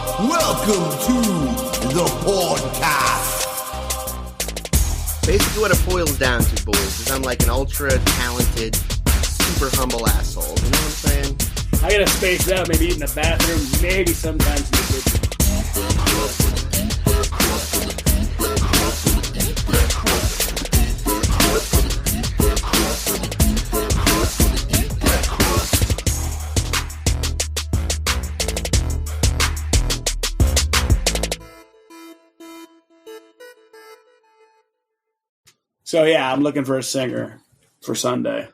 Welcome to the podcast. Basically what it boils down to, boys, is I'm like an ultra talented, super humble asshole. You know what I'm saying? I gotta space it out, maybe in the bathroom, maybe sometimes in the kitchen. So yeah, I'm looking for a singer for Sunday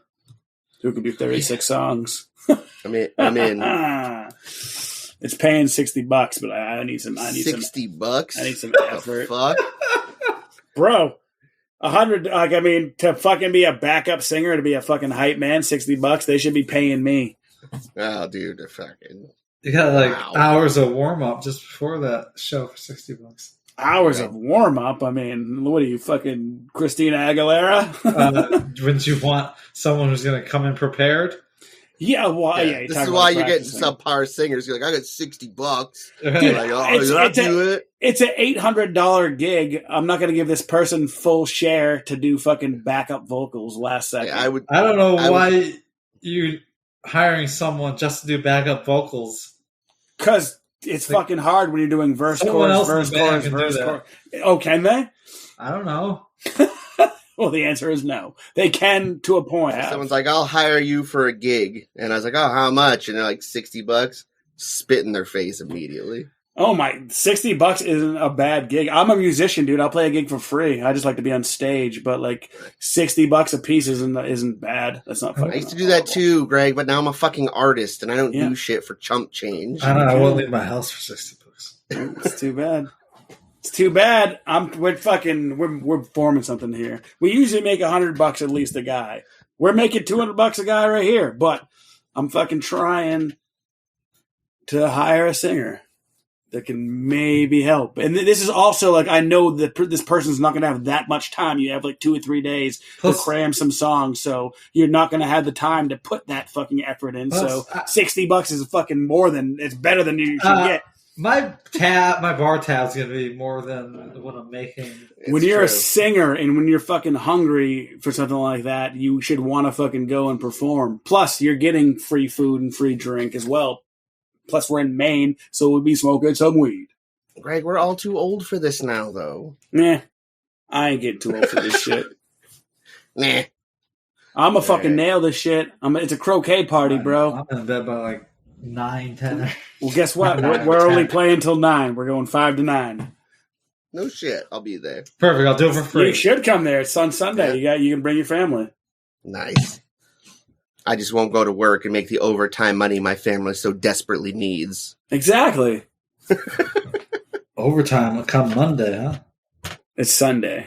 who can do 36 songs. I'm in. It's paying $60, but I need some. $60. I need some effort, Fuck. bro. 100. Like, I mean, to fucking be a backup singer, to be a fucking hype man, $60. They should be paying me. Oh, dude, they're fucking. You got like hours of warm up just before that show for $60. Hours of warm up. I mean, what are you, fucking Christina Aguilera? Wouldn't you want someone who's going to come in prepared? Yeah, well, yeah. This is why you're getting subpar singers. You're like, I got $60. Right. You're like, oh, do it. It's an $800 gig. I'm not going to give this person full share to do fucking backup vocals last second. I don't know why you hiring someone just to do backup vocals. Because it's fucking hard when you're doing verse, chorus, verse, chorus. Oh, can they? I don't know. Well, the answer is no. They can to a point. Someone's like, I'll hire you for a gig. And I was like, oh, how much? And they're like, $60. Spit in their face immediately. Oh my, $60 isn't a bad gig. I'm a musician, dude. I'll play a gig for free. I just like to be on stage, but like $60 a piece isn't bad. That's not fucking. I used to do that too, Greg, but now I'm a fucking artist and I don't do shit for chump change. I don't know. I won't leave my house for $60. It's too bad. It's too bad. We're forming something here. We usually make $100 at least a guy. We're making $200 a guy right here, but I'm fucking trying to hire a singer that can maybe help. And this is also like, I know that this person's not going to have that much time. You have like 2 or 3 days to cram some songs. So you're not going to have the time to put that fucking effort in. So $60 is fucking it's better than you should get. My bar tab's going to be more than what I'm making. When you're a singer and when you're fucking hungry for something like that, you should want to fucking go and perform. Plus you're getting free food and free drink as well. Plus, we're in Maine, so we'll be smoking some weed. Greg, we're all too old for this now, though. Nah, I ain't getting too old for this shit. Nah. I'm a fucking nail this shit. It's a croquet party, bro. I'm in bed by like 9, 10. Well, guess what? We're only playing till 9. We're going 5 to 9. No shit. I'll be there. Perfect. I'll do it for free. You should come there. It's on Sunday. Yeah. You can bring your family. Nice. I just won't go to work and make the overtime money my family so desperately needs. Exactly. Overtime will come Monday, huh? It's Sunday.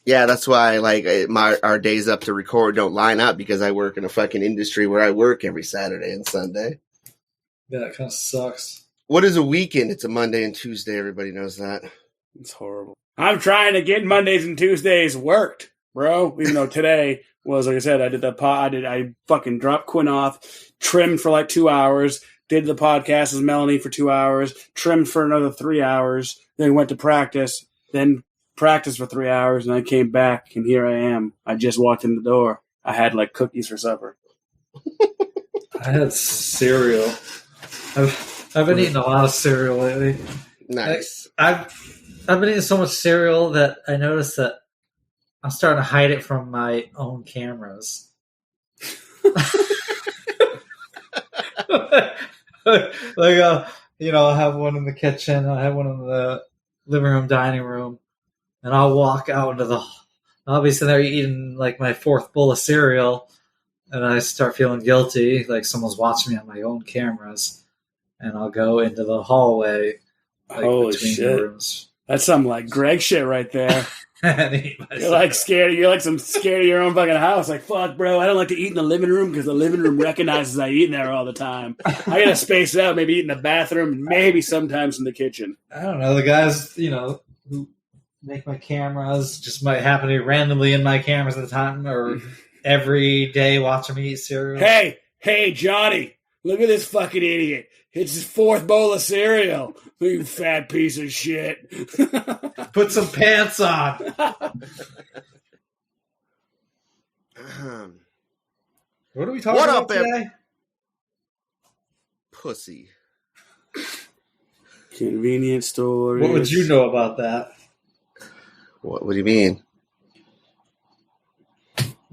Yeah, that's why our days up to record don't line up because I work in a fucking industry where I work every Saturday and Sunday. Yeah, that kind of sucks. What is a weekend? It's a Monday and Tuesday. Everybody knows that. It's horrible. I'm trying to get Mondays and Tuesdays worked, bro. Even though today was, like I said, I did the pod. I fucking dropped Quinn off, trimmed for like 2 hours, did the podcast with Melanie for 2 hours, trimmed for another 3 hours, then went to practice, then practiced for 3 hours, and I came back, and here I am. I just walked in the door. I had like cookies for supper. I had cereal. I've been eating a lot of cereal lately. Nice. I've been eating so much cereal that I noticed that I'm starting to hide it from my own cameras. I'll have one in the kitchen, I'll have one in the living room, dining room, and I'll walk out into I'll be sitting there eating like my 4th bowl of cereal, and I start feeling guilty, like someone's watching me on my own cameras, and I'll go into the hallway, Holy between shit. the rooms. That's some like Greg shit right there. You're like scared. You're like some scared of your own fucking house. Like, fuck, bro. I don't like to eat in the living room because the living room recognizes I eat in there all the time. I gotta space out. Maybe eat in the bathroom. Maybe sometimes in the kitchen. I don't know. The guys, who make my cameras just might happen to be randomly in my cameras at the time, or every day watching me eat cereal. Hey, Johnny. Look at this fucking idiot. It's his fourth bowl of cereal. You fat piece of shit. Put some pants on. What are we talking about today? Pussy. Convenience stores. What would you know about that? What do you mean?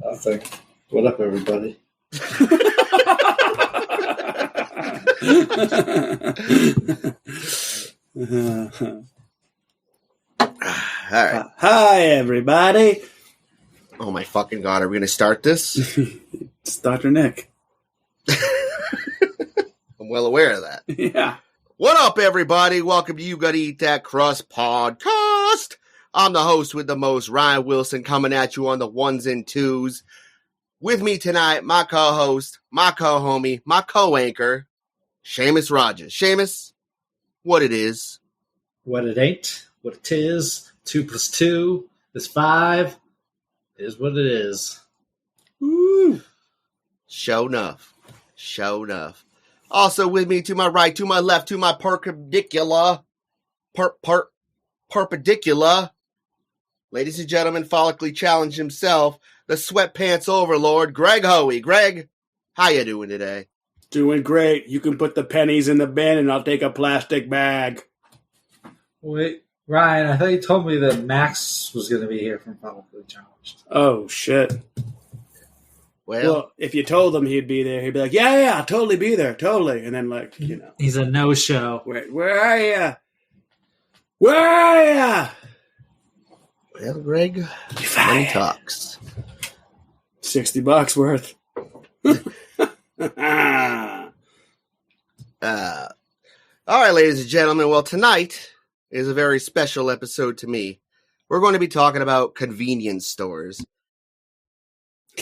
Nothing. What up, everybody? All right. Hi, everybody. Oh my fucking god! Are we gonna start this? It's Dr. Nick. I'm well aware of that. Yeah. What up, everybody? Welcome to You Gotta Eat That Crust podcast. I'm the host with the most, Ryan Wilson, coming at you on the ones and twos. With me tonight, my co-host, my co-homie, my co-anchor, Seamus Rogers. Seamus, what it is? What it ain't, what it is. 2 + 2 is 5. Is what it is. Woo. Show enough. Show enough. Also with me to my right, to my left, to my perpendicular, ladies and gentlemen, follically challenged himself, the sweatpants overlord, Greg Hoey. Greg, how you doing today? Doing great. You can put the pennies in the bin and I'll take a plastic bag. Wait, Ryan, I thought you told me that Max was going to be here from Follically Challenged. Oh, shit. Well, if you told him he'd be there, he'd be like, yeah, I'll totally be there, totally. And then, like, you know. He's a no-show. Where are you? Where are you? Well, Greg, money talks. $60 worth. All right, ladies and gentlemen. Well, tonight is a very special episode to me. We're going to be talking about convenience stores.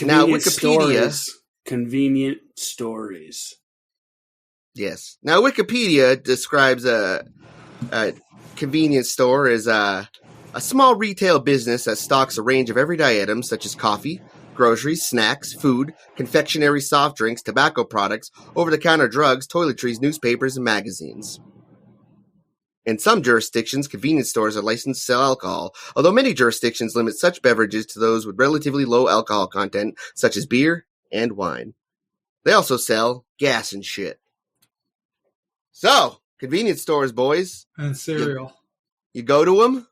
Now, Wikipedia. Convenient stories. Yes. Now, Wikipedia describes a convenience store as a small retail business that stocks a range of everyday items such as coffee, groceries, snacks, food, confectionery, soft drinks, tobacco products, over-the-counter drugs, toiletries, newspapers, and magazines. In some jurisdictions, convenience stores are licensed to sell alcohol, although many jurisdictions limit such beverages to those with relatively low alcohol content, such as beer and wine. They also sell gas and shit. So, convenience stores, boys. And cereal. You go to them?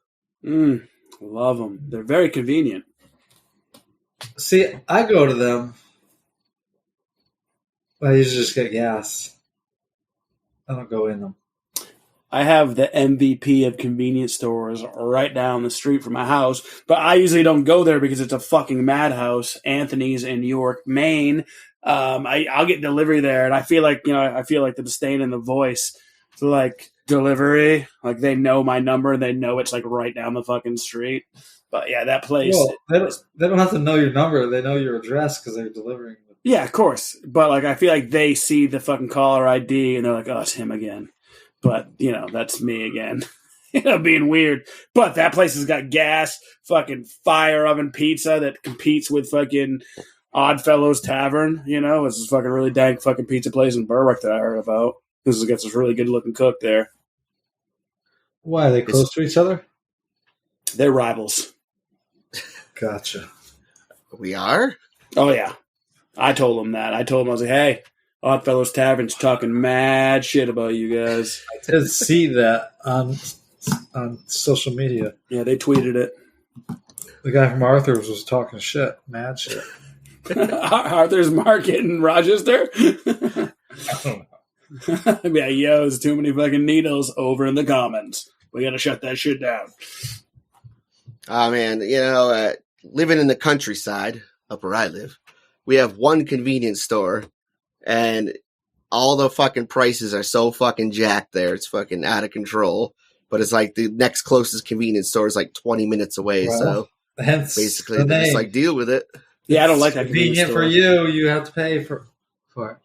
Love them. They're very convenient. See, I go to them. I usually just get gas. I don't go in them. I have the MVP of convenience stores right down the street from my house, but I usually don't go there because it's a fucking madhouse. Anthony's in York, Maine. I'll get delivery there, and I feel like the disdain in the voice. So like delivery, like they know my number, and they know it's like right down the fucking street. But yeah, that place. Well, they don't have to know your number; they know your address because they're delivering. Yeah, of course. But like, I feel like they see the fucking caller ID, and they're like, "Oh, it's him again." But, you know, that's me again. Being weird. But that place has got gas, fucking fire oven pizza that competes with fucking Oddfellows Tavern. You know, it's this fucking really dank fucking pizza place in Berwick that I heard about. This has got this really good looking cook there. Why? Are they close to each other? They're rivals. Gotcha. We are? Oh, yeah. I told them that. I was like, hey, Oddfellows Tavern's talking mad shit about you guys. I did see that on social media. Yeah, they tweeted it. The guy from Arthur's was talking shit. Mad shit. Arthur's Market in Rochester? I don't know. Yeah, yo, there's too many fucking needles over in the comments. We gotta shut that shit down. Oh, man. You know, living in the countryside, up where I live, we have one convenience store. And all the fucking prices are so fucking jacked there. It's fucking out of control. But it's like the next closest convenience store is like 20 minutes away. Well, so basically, they just like deal with it. Yeah, I don't like that convenient for you. You have to pay for it.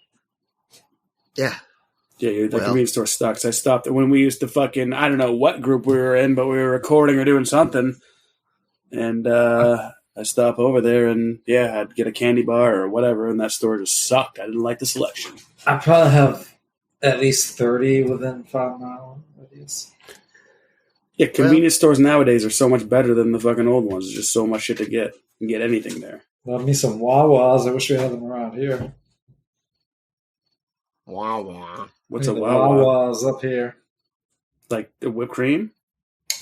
Yeah. Yeah, the convenience store sucks. I stopped when we used to fucking, I don't know what group we were in, but we were recording or doing something. And I I stop over there and I'd get a candy bar or whatever, and that store just sucked. I didn't like the selection. I probably have at least 30 within 5 mile radius. Yeah, convenience stores nowadays are so much better than the fucking old ones. There's just so much shit to get. You can get anything there. Love me some Wawas. I wish we had them around here. Wawa. What's a Wawa? Wawa? Wawas up here. Like the whipped cream?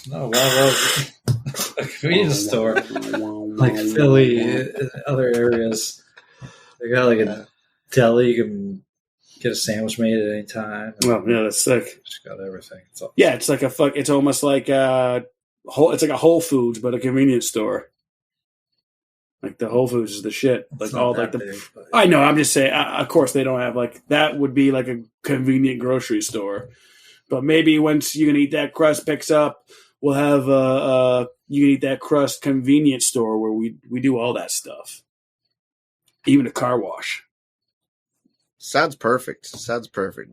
No, Wawa's a convenience store. Like Philly, other areas. They got like a deli. You can get a sandwich made at any time. Oh, yeah, that's sick. Just got everything. It's like it's almost like it's like a Whole Foods, but a convenience store. Like the Whole Foods is the shit. Like all like the. Big, I know. I'm just saying. Of course, they don't have like that. Would be like a convenient grocery store, but maybe once You Can Eat That Crust picks up, we'll have You Can Eat That Crust convenience store where we do all that stuff, even a car wash. Sounds perfect.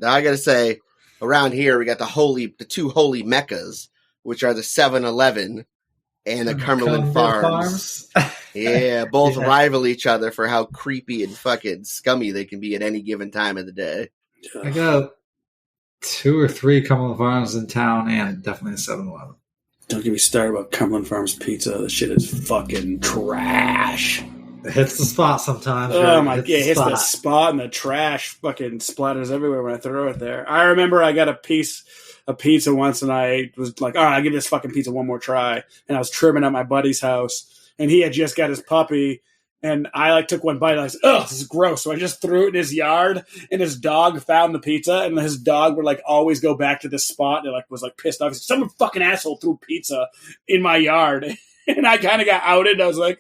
Now I gotta say, around here we got the two holy meccas, which are the 7-Eleven and the Cumberland Farms. Yeah, both rival each other for how creepy and fucking scummy they can be at any given time of the day. I got 2 or 3 Cumberland Farms in town and definitely a 7-Eleven. Don't get me started about Cumberland Farms pizza. The shit is fucking trash. It hits the spot sometimes. Oh my god, it hits the spot and the trash fucking splatters everywhere when I throw it there. I remember I got a piece of pizza once and I was like, all right, I'll give this fucking pizza one more try. And I was trimming at my buddy's house and he had just got his puppy and I like took one bite and I was like, oh, this is gross. So I just threw it in his yard and his dog found the pizza and his dog would like always go back to this spot and like was like pissed off. He's like, some fucking asshole threw pizza in my yard. And I kind of got outed. I was like,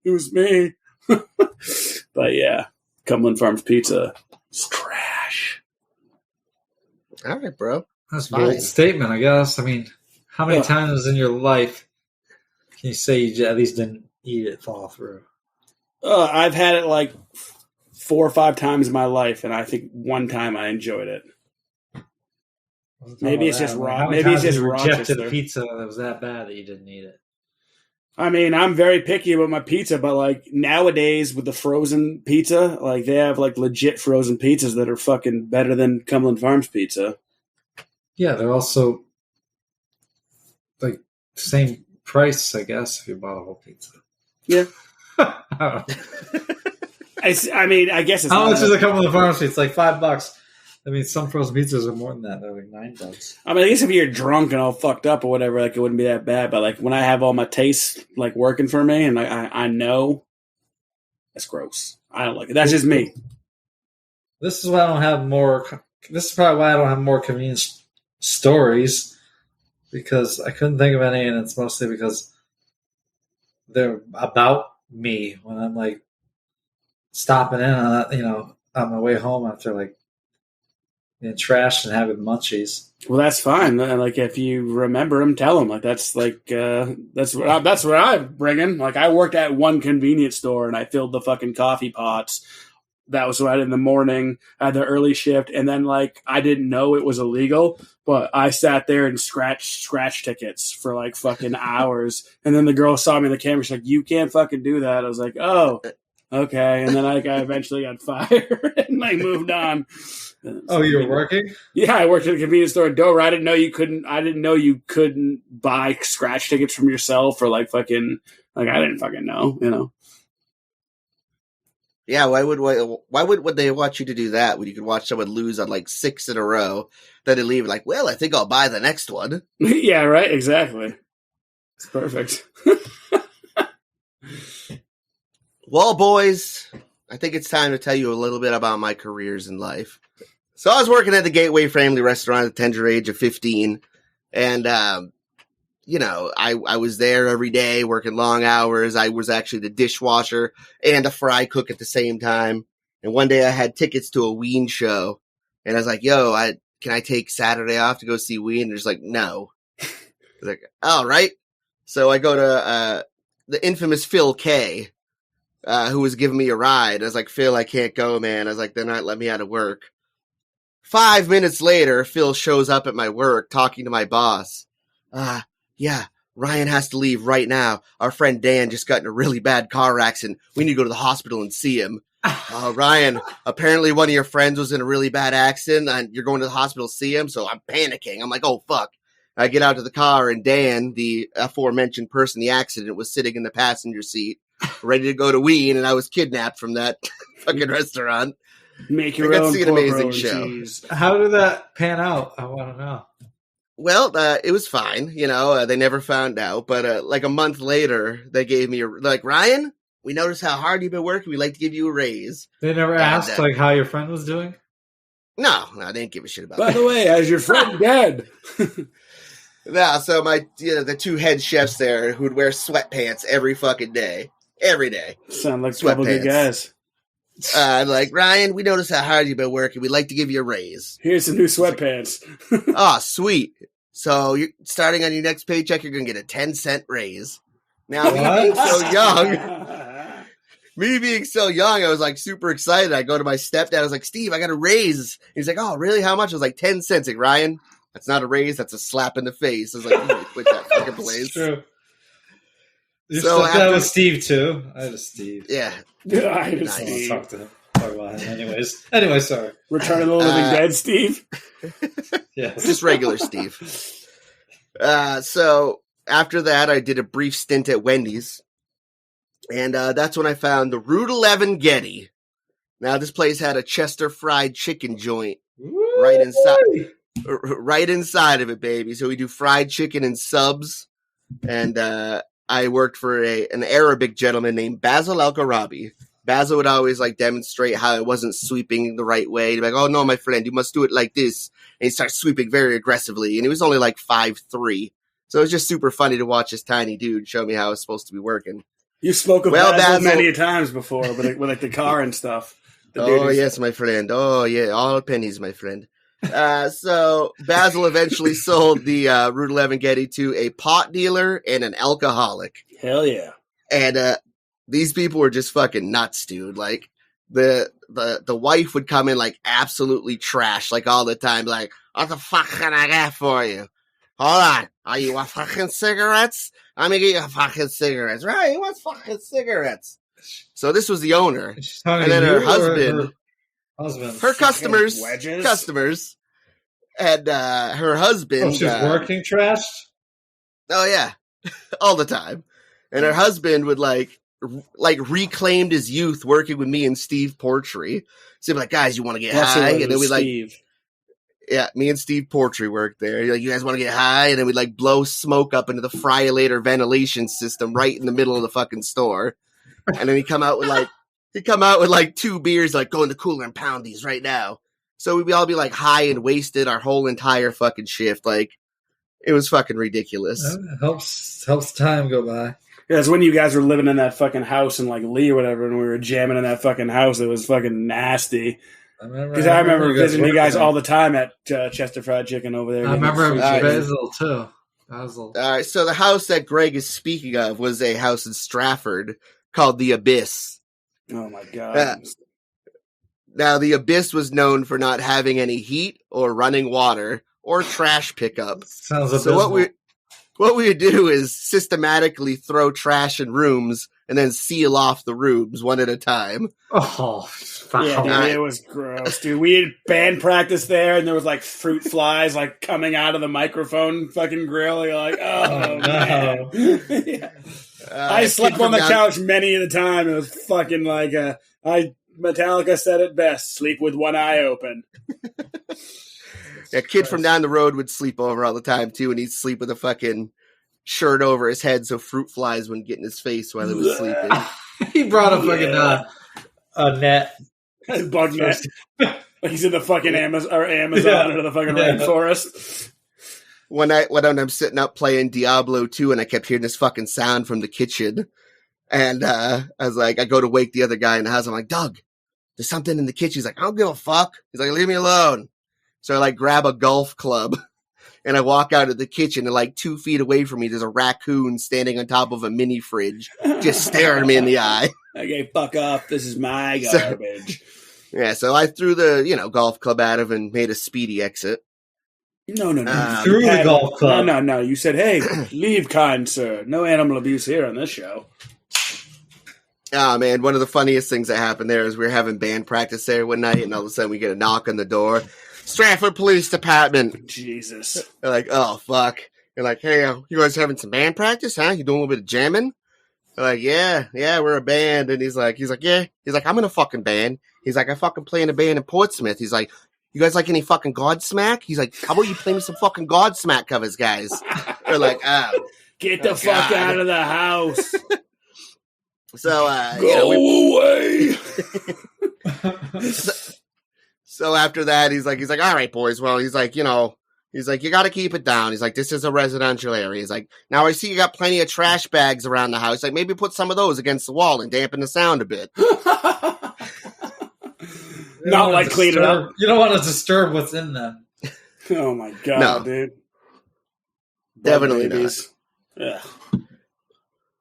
it was me. But yeah, Cumberland Farms pizza is trash. All right, bro. That's a bold statement, I guess. I mean, how many times in your life can you say you at least didn't eat it fall through? I've had it like 4 or 5 times in my life, and I think one time I enjoyed it. Maybe it's just raw. Maybe it's just rejected a pizza that was that bad that you didn't eat it. I mean, I'm very picky about my pizza, but like nowadays with the frozen pizza, like they have like legit frozen pizzas that are fucking better than Cumberland Farms pizza. Yeah, they're also like same price, I guess, if you bought a whole pizza. Yeah. I mean, I guess it's how much is a Cumberland Farms pizza? It's like $5. I mean, some frozen pizzas are more than that. They're like $9. I mean, I guess if you're drunk and all fucked up or whatever, like it wouldn't be that bad. But like when I have all my tastes like working for me, and I know that's gross. I don't like it. That's just me. This is why I don't have more. This is probably why I don't have more convenience stories, because I couldn't think of any, and it's mostly because they're about me when I'm like stopping in on on my way home after like being trashed and having munchies. Well, that's fine. Like if you remember them, tell them. Like that's what I'm bringing. Like I worked at one convenience store and I filled the fucking coffee pots. That was what I did in the morning. I had the early shift, and then like I didn't know it was illegal, but I sat there and scratch tickets for like fucking hours. And then the girl saw me in the camera. She's like, "You can't fucking do that." I was like, "Oh, okay." And then I eventually got fired and I moved on. Oh, you were working? Yeah, I worked at a convenience store in Dover. I didn't know you couldn't buy scratch tickets from yourself or like fucking like I didn't fucking know, you know. Yeah, why would they want you to do that when you could watch someone lose on like 6 in a row? Then they leave like, well, I think I'll buy the next one. Yeah, right. Exactly. It's perfect. Well, boys, I think it's time to tell you a little bit about my careers in life. So I was working at the Gateway Family Restaurant at the tender age of 15, and I was there every day working long hours. I was actually the dishwasher and a fry cook at the same time. And one day I had tickets to a Ween show, and I was like, "Yo, can I take Saturday off to go see Ween?" And they're just like, "No." I was like, "All right." So I go to the infamous Phil K, who was giving me a ride. I was like, "Phil, I can't go, man." I was like, "They're not letting me out of work." 5 minutes later, Phil shows up at my work talking to my boss. Yeah, Ryan has to leave right now. Our friend Dan just got in a really bad car accident. We need to go to the hospital and see him. Ryan, apparently one of your friends was in a really bad accident and you're going to the hospital to see him. So I'm panicking. I'm like, oh, fuck. I get out to the car and Dan, the aforementioned person in the accident, was sitting in the passenger seat, ready to go to Ween, and I was kidnapped from that fucking restaurant. Make your I got to own see an pork amazing roll show. cheese. How did that pan out? I want to know. Well, it was fine. They never found out. But like a month later, they gave me like, Ryan, we noticed how hard you've been working. We'd like to give you a raise. They never asked like how your friend was doing? No, they didn't give a shit about By that. the way, is your friend dead? No, so the two head chefs there who'd wear sweatpants every fucking day. Every day. Sound like couple good guys. I'm like, Ryan, we noticed how hard you've been working. We'd like to give you a raise. Here's some new sweatpants. Oh, sweet. So you're starting on your next paycheck, you're going to get a 10-cent raise. Now, me being so young, I was like super excited. I go to my stepdad. I was like, Steve, I got a raise. He's like, oh, really? How much? I was like, 10 cents. Like, Ryan, that's not a raise. That's a slap in the face. I was like, you need to quit that fucking place. True. So that was Steve too. I had a Steve. Yeah. I Nice. Steve. Talk to him. Talk about him. Anyway, sorry. Return of the Living Dead, Steve. Yes. Just regular Steve. So after that, I did a brief stint at Wendy's. And that's when I found the Route 11 Getty. Now, this place had a Chester fried chicken joint right inside of it, baby. So we do fried chicken and subs. And I worked for an Arabic gentleman named Basil Al-Gharabi. Basil would always like demonstrate how it wasn't sweeping the right way. He'd be like, oh no, my friend, you must do it like this. And he'd start sweeping very aggressively. And he was only like 5'3". So it was just super funny to watch this tiny dude show me how it's supposed to be working. You spoke of Well, Basil Basil- many times before with like the car and stuff. The dude Oh, is- yes, my friend. Oh, yeah, all pennies, my friend. So Basil eventually sold the Route 11 Getty to a pot dealer and an alcoholic. Hell yeah. And these people were just fucking nuts, dude. Like the wife would come in like absolutely trash, like all the time. Like, what the fuck can I get for you? Hold on. Are you want fucking cigarettes? I'm gonna get you fucking cigarettes. Right? He wants fucking cigarettes. So this was the owner. She's talking And then to her you or husband. husband. Her customers, wedges. and her husband. Oh, she's working trash? Oh yeah, all the time. And her husband would like reclaimed his youth working with me and Steve Portree. So he'd be like, guys, you want to get high? And then we like, yeah, me and Steve Portree worked there. Like, you guys want to get high? And then we'd like blow smoke up into the Fryolator ventilation system right in the middle of the fucking store. And then he'd come out with like 2 beers, like go in the cooler and pound these right now. So we'd all be like high and wasted our whole entire fucking shift. Like, it was fucking ridiculous. It helps time go by. Yeah, it's when you guys were living in that fucking house in like Lee or whatever, and we were jamming in that fucking house. It was fucking nasty. Because I remember visiting you guys all the time at Chester Fried Chicken over there. I remember Right. Basil too. Basil. All right, so the house that Greg is speaking of was a house in Stratford called the Abyss. Oh my god! Now, the Abyss was known for not having any heat or running water or trash pickup. Sounds So abysmal. what we would do is systematically throw trash in rooms and then seal off the rooms one at a time. Oh, Yeah, dude, it was gross, dude. We had band practice there, and there was like fruit flies like coming out of the microphone fucking grill. You're like, oh no. man. Yeah. I slept on the couch many of the time. It was fucking like Metallica said it best: sleep with one eye open. A kid from down the road would sleep over all the time too, and he'd sleep with a fucking shirt over his head so fruit flies wouldn't get in his face while he was sleeping. He brought a fucking a net. Bug net. Like he's in the fucking Amazon or the fucking rainforest. One night when I'm sitting up playing Diablo 2 and I kept hearing this fucking sound from the kitchen. And I was like, I go to wake the other guy in the house. I'm like, Doug, there's something in the kitchen. He's like, I don't give a fuck. He's like, leave me alone. So I like grab a golf club and I walk out of the kitchen and like 2 feet away from me, there's a raccoon standing on top of a mini fridge, just staring me in the eye. Okay, fuck off. This is my garbage. Yeah, so I threw the, golf club at him and made a speedy exit. No. Through the golf club. No. You said, hey, leave, kind sir. No animal abuse here on this show. Oh, man, one of the funniest things that happened there is we were having band practice there one night, and all of a sudden we get a knock on the door. Stratford Police Department. Jesus. They're like, oh, fuck. They're like, hey, you guys having some band practice, huh? You doing a little bit of jamming? They're like, yeah, we're a band. And he's like, yeah. He's like, I'm in a fucking band. He's like, I fucking play in a band in Portsmouth. He's like, you guys like any fucking Godsmack? He's like, how about you play me some fucking Godsmack covers, guys? They're like, get the fuck out of the house. So, go away. So after that, he's like, all right, boys. Well, he's like, you got to keep it down. He's like, this is a residential area. He's like, now I see you got plenty of trash bags around the house. He's like, maybe put some of those against the wall and dampen the sound a bit. Not like clean it up. You don't want to disturb what's in them. Oh my god, No. dude. Definitely not. Yeah.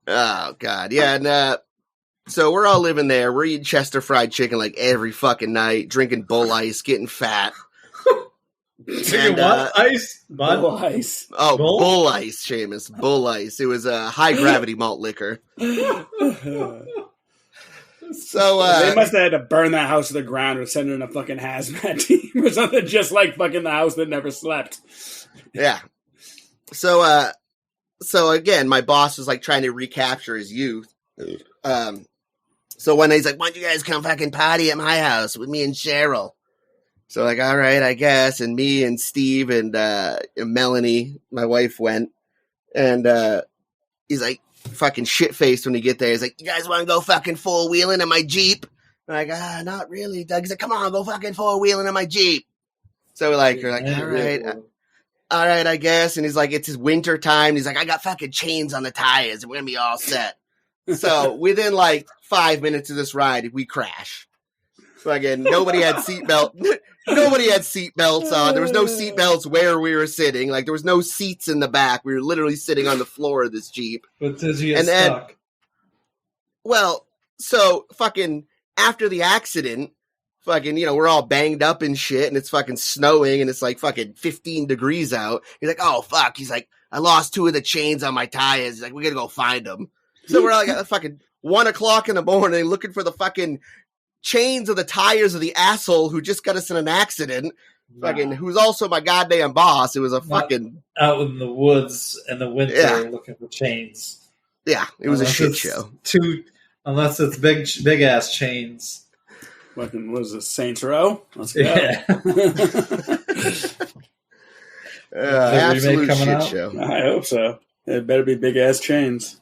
Oh god, yeah. And so we're all living there. We're eating Chester fried chicken like every fucking night, drinking Bull Ice, getting fat. And, what? Ice? Bud? Bull Ice. Oh, Bull? Bull Ice, Seamus. Bull Ice. It was a high gravity malt liquor. So they must have had to burn that house to the ground or send in a fucking hazmat team or something, just like fucking the house that never slept. Yeah. So again, my boss was like trying to recapture his youth. So one day he's like, why don't you guys come fucking party at my house with me and Cheryl? So like, all right, I guess. And me and Steve and Melanie, my wife, went. And he's like fucking shit-faced when we get there. He's like, you guys want to go fucking four-wheeling in my Jeep? I'm like, not really, Doug. He's like, come on, go fucking four-wheeling in my Jeep. So we're like, all right, I guess. And he's like, it's his winter time. He's like, I got fucking chains on the tires and we're going to be all set. So within like 5 minutes of this ride, we crash. So again, nobody had seatbelts on. There was no seatbelts where we were sitting. Like there was no seats in the back. We were literally sitting on the floor of this Jeep. But did you get stuck? Well, so fucking after the accident, fucking, we're all banged up and shit, and it's fucking snowing, and it's like fucking 15 degrees out. He's like, oh, fuck. He's like, I lost 2 of the chains on my tires. He's like, we gotta go find them. So we're like at fucking 1 o'clock in the morning looking for the fucking chains of the tires of the asshole who just got us in an accident. Wow. Fucking, who's also my goddamn boss. It was a fucking... Out in the woods in the winter looking for chains. Yeah, it was a shit show. Unless it's big-ass chains. Fucking, what is this, Saints Row? Let's go. Yeah. Absolute shit show. I hope so. It better be big-ass chains.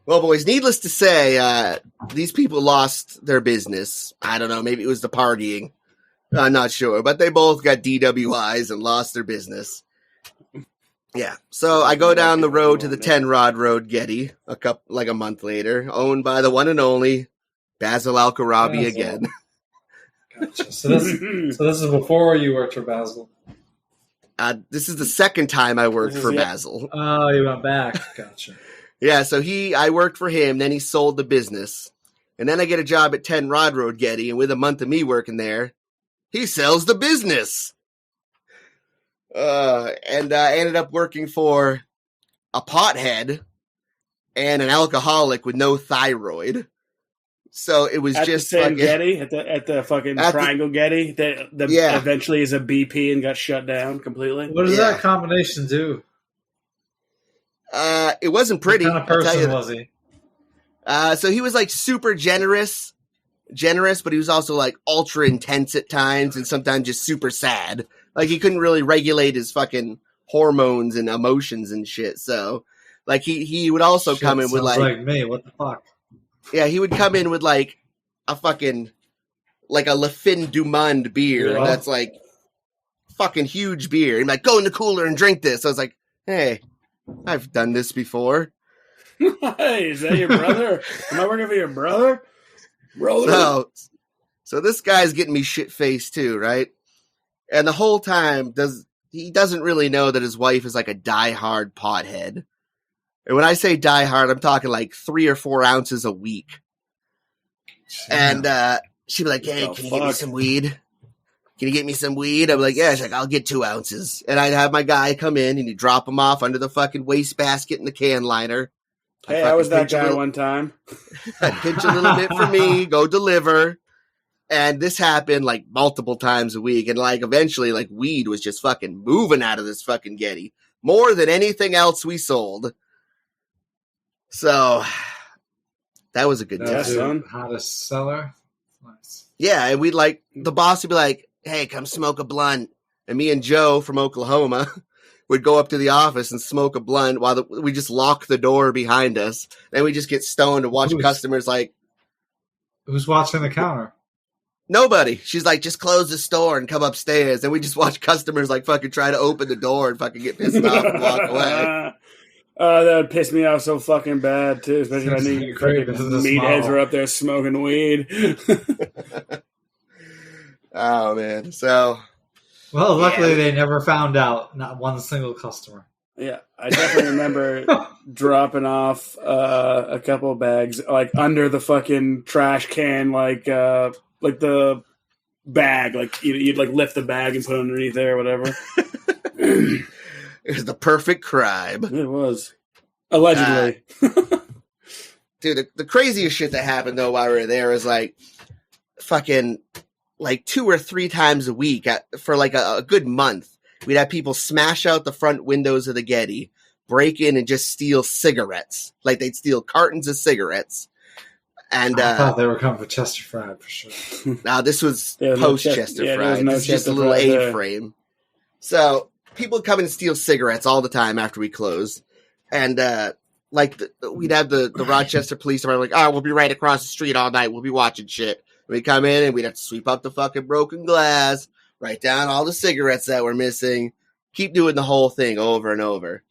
Well, boys, needless to say, these people lost their business. I don't know, maybe it was the partying. I'm not sure, but they both got DWIs and lost their business. Yeah, so I go down the road to the 10 Rod Road Getty a month later, owned by the one and only Basil Al-Karabi again. Gotcha. So this is before you worked for Basil. This is the second time I worked for Basil. Oh, you went back. Gotcha. Yeah, so I worked for him, then he sold the business. And then I get a job at 10 Rod Road Getty, and with a month of me working there, he sells the business. And I ended up working for a pothead and an alcoholic with no thyroid. So it was at just the same fucking, Getty at the fucking Triangle Getty that eventually is a BP and got shut down completely. What does that combination do? It wasn't pretty. What kind of person was he? So he was like super generous, but he was also like ultra intense at times and sometimes just super sad. Like he couldn't really regulate his fucking hormones and emotions and shit. So like he would also come in with like me. What the fuck? Yeah, he would come in with like a fucking like a Le Fin du Monde beer that's like fucking huge beer. And like, go in the cooler and drink this. I was like, hey, I've done this before. Hey, is that your brother? Am I working for your brother? So this guy's getting me shit-faced too, right? And the whole time he doesn't really know that his wife is like a diehard pothead. And when I say diehard, I'm talking like 3 or 4 ounces a week. And she'd be like, hey, can you give me some weed? can you get me some weed? I'm like, yeah. She's like, I'll get 2 ounces. And I'd have my guy come in and he'd drop them off under the fucking wastebasket in the can liner. Hey, I was that guy one time. I'd pinch a little bit for me, go deliver. And this happened like multiple times a week. And like eventually, like weed was just fucking moving out of this fucking Getty more than anything else we sold. So that was a good Yeah, time. son. Hottest seller. Nice. Yeah, and we'd like, the boss would be like, hey, come smoke a blunt. And me and Joe from Oklahoma would go up to the office and smoke a blunt while we just lock the door behind us. Then we just get stoned and watch customers like, Who's watching the counter? nobody. She's like, just close the store and come upstairs. And we just watch customers like fucking try to open the door and fucking get pissed off and walk away. That would piss me off so fucking bad, too. Especially if I knew you Great fucking business meatheads model. were up there smoking weed. Oh, man. So, Well, luckily Yeah. they never found out. Not one single customer. Yeah, I definitely remember dropping off a couple of bags, like under the fucking trash can, like the bag, like you'd like lift the bag and put it underneath there or whatever. it was the perfect crime. It was allegedly. Dude, the craziest shit that happened, though, while we were there is like fucking like 2 or 3 times a week for like a good month. We'd have people smash out the front windows of the Getty, break in and just steal cigarettes. Like they'd steal cartons of cigarettes. And I thought they were coming for Chester Fried for sure. now this was Yeah, no post Chester- Chester yeah, there was Fried. no This is just a Chester little Fried there. A-frame. So people come and steal cigarettes all the time after we close. And we'd have the Rochester Police Department like, oh, we'll be right across the street all night. We'll be watching shit. We'd come in and we'd have to sweep up the fucking broken glass, write down all the cigarettes that were missing, keep doing the whole thing over and over.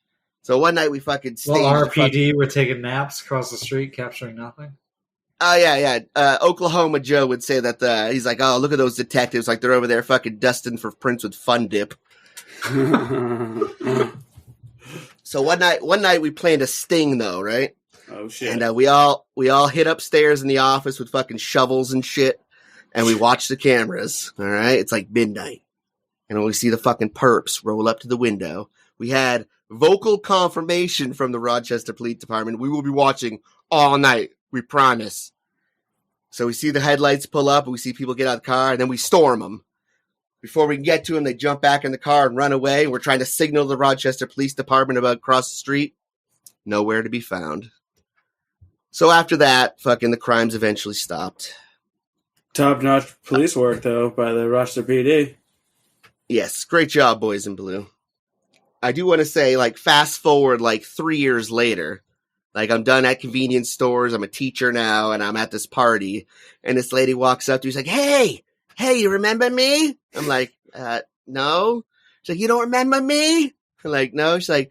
So one night we fucking staged. Well, RPD were taking naps across the street, capturing nothing. Oh, yeah. Oklahoma Joe would say that he's like, oh, look at those detectives. Like they're over there fucking dusting for prints with Fun Dip. So one night we planned a sting though, right? Oh shit! And we all hit upstairs in the office with fucking shovels and shit, and we watch the cameras. All right, it's like midnight, and we see the fucking perps roll up to the window. We had vocal confirmation from the Rochester Police Department. We will be watching all night. We promise. So we see the headlights pull up, and we see people get out of the car, and then we storm them. Before we can get to them, they jump back in the car and run away. We're trying to signal the Rochester Police Department about across the street. Nowhere to be found. So after that, fucking the crimes eventually stopped. Top-notch police work though by the Rochester PD. Yes, great job, boys in blue. I do want to say, like, fast forward like 3 years later, like I'm done at convenience stores. I'm a teacher now, and I'm at this party, and this lady walks up to me. She's like, "Hey, you remember me?" I'm like, "No." She's like, "You don't remember me?" I'm like, "No." She's like,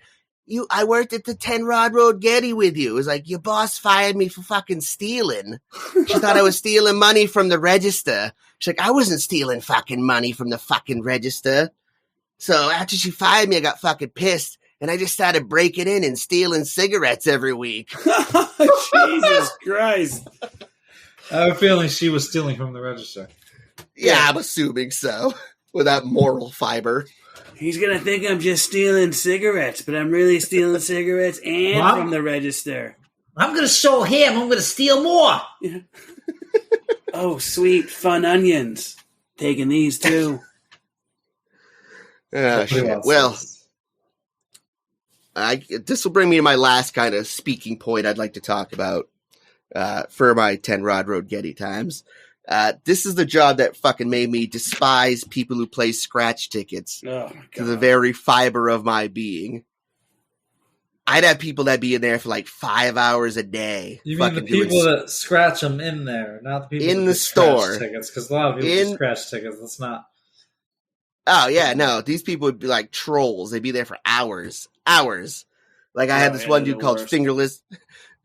I worked at the 10 Rod Road Getty with you. It was like, your boss fired me for fucking stealing. She thought I was stealing money from the register. She's like, I wasn't stealing fucking money from the fucking register. So after she fired me, I got fucking pissed. And I just started breaking in and stealing cigarettes every week. Jesus Christ! I have a feeling she was stealing from the register. Yeah, I'm assuming so. With that moral fiber. He's gonna think I'm just stealing cigarettes, but I'm really stealing cigarettes and What? from the register. I'm going to show him. I'm going to steal more. Oh, sweet fun onions. Taking these too. Oh, shit. Well, this will bring me to my last kind of speaking point I'd like to talk about for my 10 Rod Road Getty times. This is the job that fucking made me despise people who play scratch tickets Oh my to the god. very fiber of my being. I'd have people that be in there for like 5 hours a day. You mean the fucking doing people that scratch them in there, not the people In that the do scratch store. tickets? Because a lot of people In- do scratch tickets. That's not. Oh, yeah, no. These people would be like trolls. They'd be there for hours. Hours. Like, I had Oh, this yeah, one they're dude the called worst.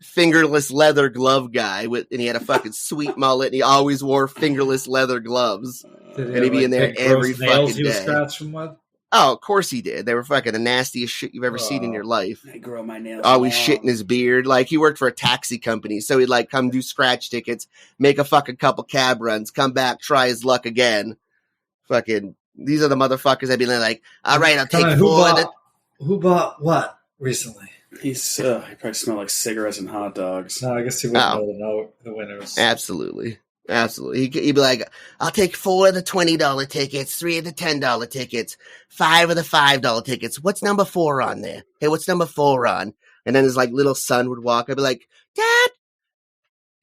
Fingerless Leather Glove Guy, and he had a fucking sweet mullet, and he always wore fingerless leather gloves. Did And he'd be in there big every gross nails fucking he was day. scratching with? Oh, of course he did. They were fucking the nastiest shit you've ever seen in your life. I grow my nails. Always long. shit in his beard. Like, he worked for a taxi company, so he'd, like, come do scratch tickets, make a fucking couple cab runs, come back, try his luck again. Fucking, these are the motherfuckers that be like, all right, I'll take Who 4 of the... bought, who bought what recently? He probably smelled like cigarettes and hot dogs. No, I guess he wouldn't Oh. know the winners. Absolutely. He'd be like, I'll take 4 of the $20 tickets, 3 of the $10 tickets, 5 of the $5 tickets. What's number 4 on there? Hey, what's number 4 on? And then his like little son would walk. I'd be like, Dad,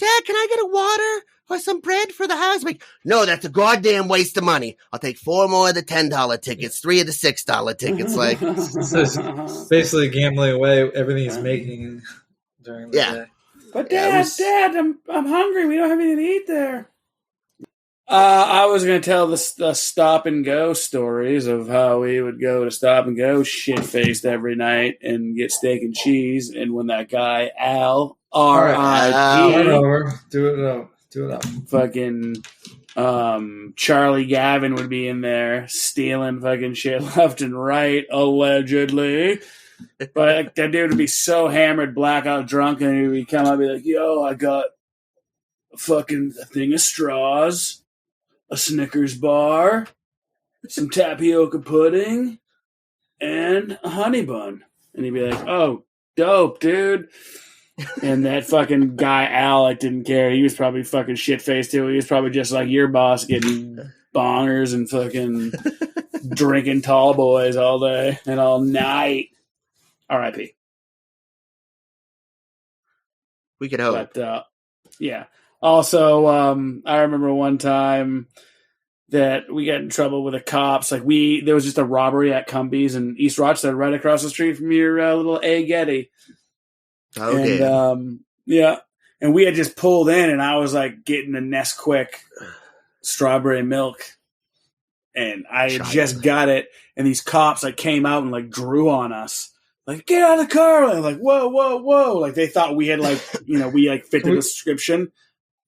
can I get a water or some bread for the house? I'm like, no, that's a goddamn waste of money. I'll take 4 more of the $10 tickets, 3 of the $6 tickets. Like, So it's basically gambling away everything he's making during the Yeah. day. But Yeah, Dad, I'm hungry. We don't have anything to eat there. I was going to tell the stop and go stories of how we would go to stop and go shit faced every night and get steak and cheese. And when that guy Al R.I.P. Do it up. fucking Charlie Gavin would be in there stealing fucking shit left and right, allegedly. But like, that dude would be so hammered, blackout drunk, and he would come out and be like, yo, I got a thing of straws, a Snickers bar, some tapioca pudding, and a honey bun. And he'd be like, oh, dope, dude. And that fucking guy, Al, didn't care. He was probably fucking shit-faced, too. He was probably just like your boss, getting bongers and fucking drinking tall boys all day and all night. R.I.P. we could hope. But, yeah. Also, I remember one time that we got in trouble with the cops. Like, there was just a robbery at Cumbies in East Rochester, right across the street from your little A. Getty. Oh, And, damn. yeah. And we had just pulled in, and I was like getting a Nesquik strawberry milk. And I had just got it, and these cops like came out and like drew on us. Like, get out of the car! And like, whoa, whoa, whoa! Like they thought we had like, we like fit the description.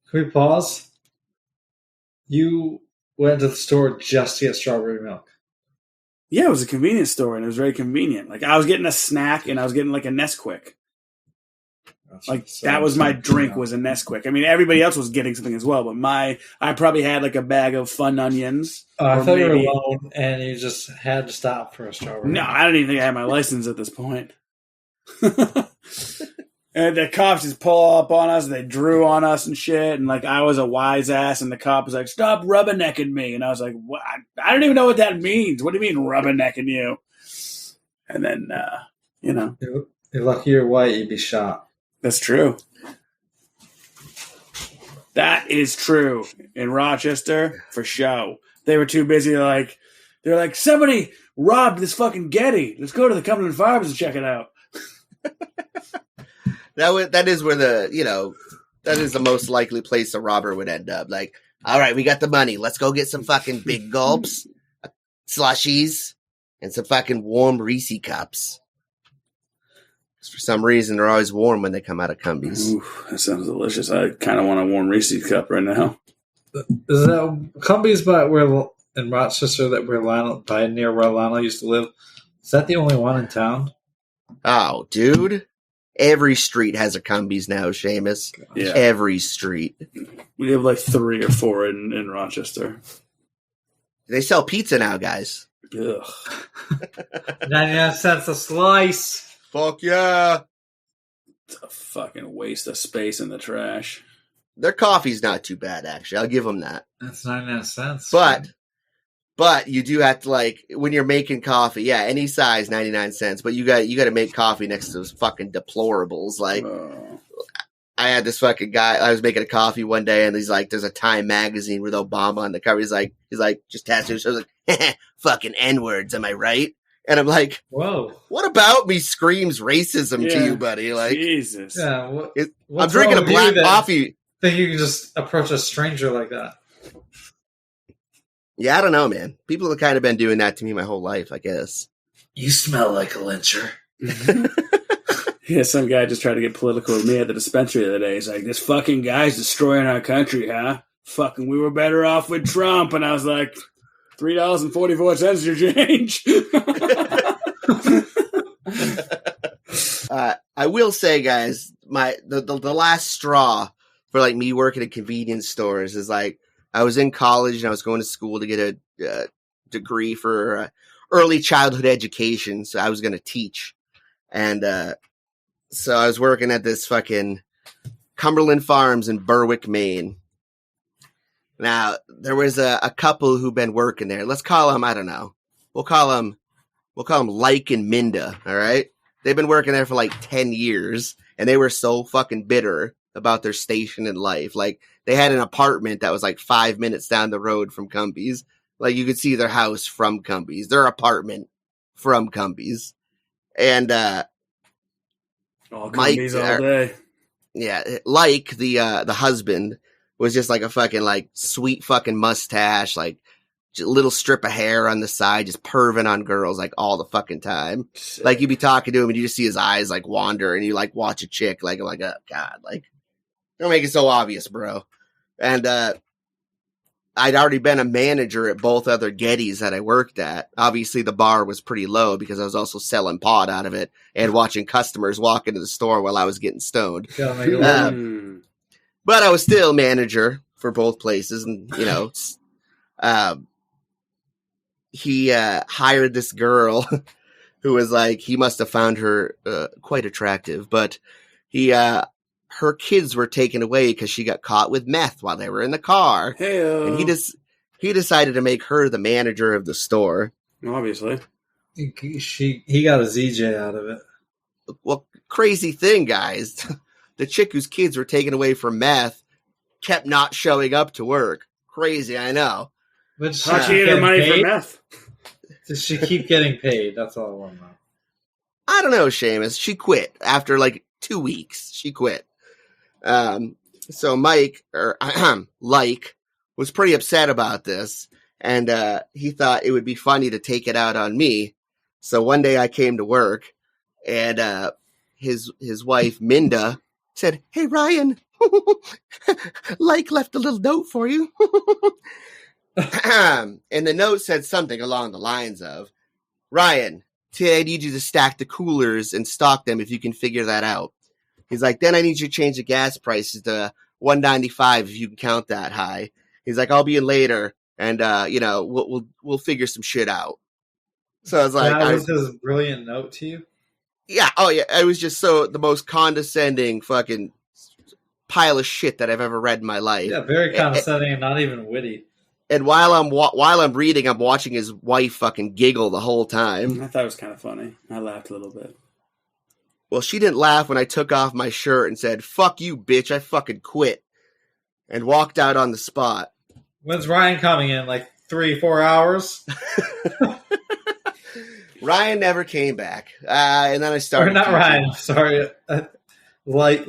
Can we pause? You went to the store just to get strawberry milk. Yeah, it was a convenience store, and it was very convenient. Like I was getting a snack, and I was getting like a Nesquik. Like that was my drink, was a Nesquik. I mean, everybody else was getting something as well, but I probably had like a bag of Fun Onions. I thought you were alone, and you just had to stop for a strawberry. No, I don't even think I had my license at this point. And the cops just pull up on us, and they drew on us and shit, and like I was a wise ass, and the cop was like, "Stop rubbernecking me," and I was like, "What? I don't even know what that means. What do you mean rubbernecking you?" And then, You're lucky you're white, you'd be shot. That's true. That is true. In Rochester, for show. They were too busy, they're like, somebody robbed this fucking Getty. Let's go to the Cumberland Farms and check it out. That is where that is the most likely place a robber would end up. Like, all right, we got the money. Let's go get some fucking big gulps, slushies, and some fucking warm Reese cups. For some reason, they're always warm when they come out of Cumbies. Ooh, that sounds delicious. I kind of want a warm Reese's cup right now. Is that Cumbies in Rochester by near where Lionel used to live? Is that the only one in town? Oh, dude. Every street has a Cumbies now, Seamus. Yeah. Every street. We have like 3 or 4 in Rochester. They sell pizza now, guys. Ugh. 99 cents a slice. Fuck yeah. It's a fucking waste of space in the trash. Their coffee's not too bad, actually. I'll give them that. That's 99 cents. But you do have to, like, when you're making coffee, yeah, any size, 99 cents. But you got to make coffee next to those fucking deplorables. Like, I had this fucking guy. I was making a coffee one day, and he's like, "There's a Time magazine with Obama on the cover." He's like, just tattooed. So I was like, "Fucking N-words, am I right?" And I'm like, whoa, what about me screams racism to Yeah. you, buddy? Like, Jesus. yeah, I'm drinking a black coffee. Think you can just approach a stranger like that? Yeah, I don't know, man. People have kind of been doing that to me my whole life, I guess. You smell like a lyncher. Yeah, some guy just tried to get political with me at the dispensary the other day. He's like, "This fucking guy's destroying our country, huh? Fucking, we were better off with Trump." And I was like, $3.44 is your change. I will say, guys, the last straw for like me working at convenience stores is like, I was in college and I was going to school to get a degree for early childhood education. So I was going to teach. And so I was working at this fucking Cumberland Farms in Berwick, Maine. Now, there was a couple who've been working there. Let's call them, I don't know. We'll call them Like and Minda, all right? They've been working there for like 10 years, and they were so fucking bitter about their station in life. Like, they had an apartment that was like 5 minutes down the road from Cumbies. Like, you could see their house from Cumbies, their apartment from Cumbies. And All Mike, Cumbies all day. yeah, like the husband was just like a fucking like sweet fucking mustache, like little strip of hair on the side, just perving on girls like all the fucking time. Sick. Like you'd be talking to him and you just see his eyes like wander, and you like watch a chick like oh god, like don't make it so obvious, bro. And I'd already been a manager at both other Gettys that I worked at. Obviously, the bar was pretty low because I was also selling pot out of it and watching customers walk into the store while I was getting stoned. Gotta make it look- But I was still manager for both places, and you know, he hired this girl who was like, he must have found her quite attractive, but her kids were taken away because she got caught with meth while they were in the car. Hey, And he decided to make her the manager of the store. obviously. He got a ZJ out of it. Well, crazy thing, guys. The chick whose kids were taken away for meth kept not showing up to work. Crazy, I know. But How'd she get her money for meth? Does she keep getting paid? That's all I want to know. I don't know, Seamus. She quit after like 2 weeks. She quit. So Mike, or Like, was pretty upset about this, and he thought it would be funny to take it out on me. So one day I came to work, and his wife Minda said, "Hey Ryan, Like left a little note for you." And the note said something along the lines of, "Ryan, today I need you to stack the coolers and stock them if you can figure that out." He's like, "Then I need you to change the gas prices to $1.95 if you can count that high." He's like, "I'll be in later, and you know, we'll figure some shit out." So I was like, that was his brilliant note to you? "Yeah, oh yeah." It was just the most condescending fucking pile of shit that I've ever read in my life. Yeah, very condescending and not even witty. And while I'm reading, I'm watching his wife fucking giggle the whole time. I thought it was kind of funny. I laughed a little bit. Well, she didn't laugh when I took off my shirt and said, "Fuck you, bitch, I fucking quit," and walked out on the spot. When's Ryan coming in? Like 3-4 hours? Ryan never came back. And then I started... Or not Ryan, sorry. Like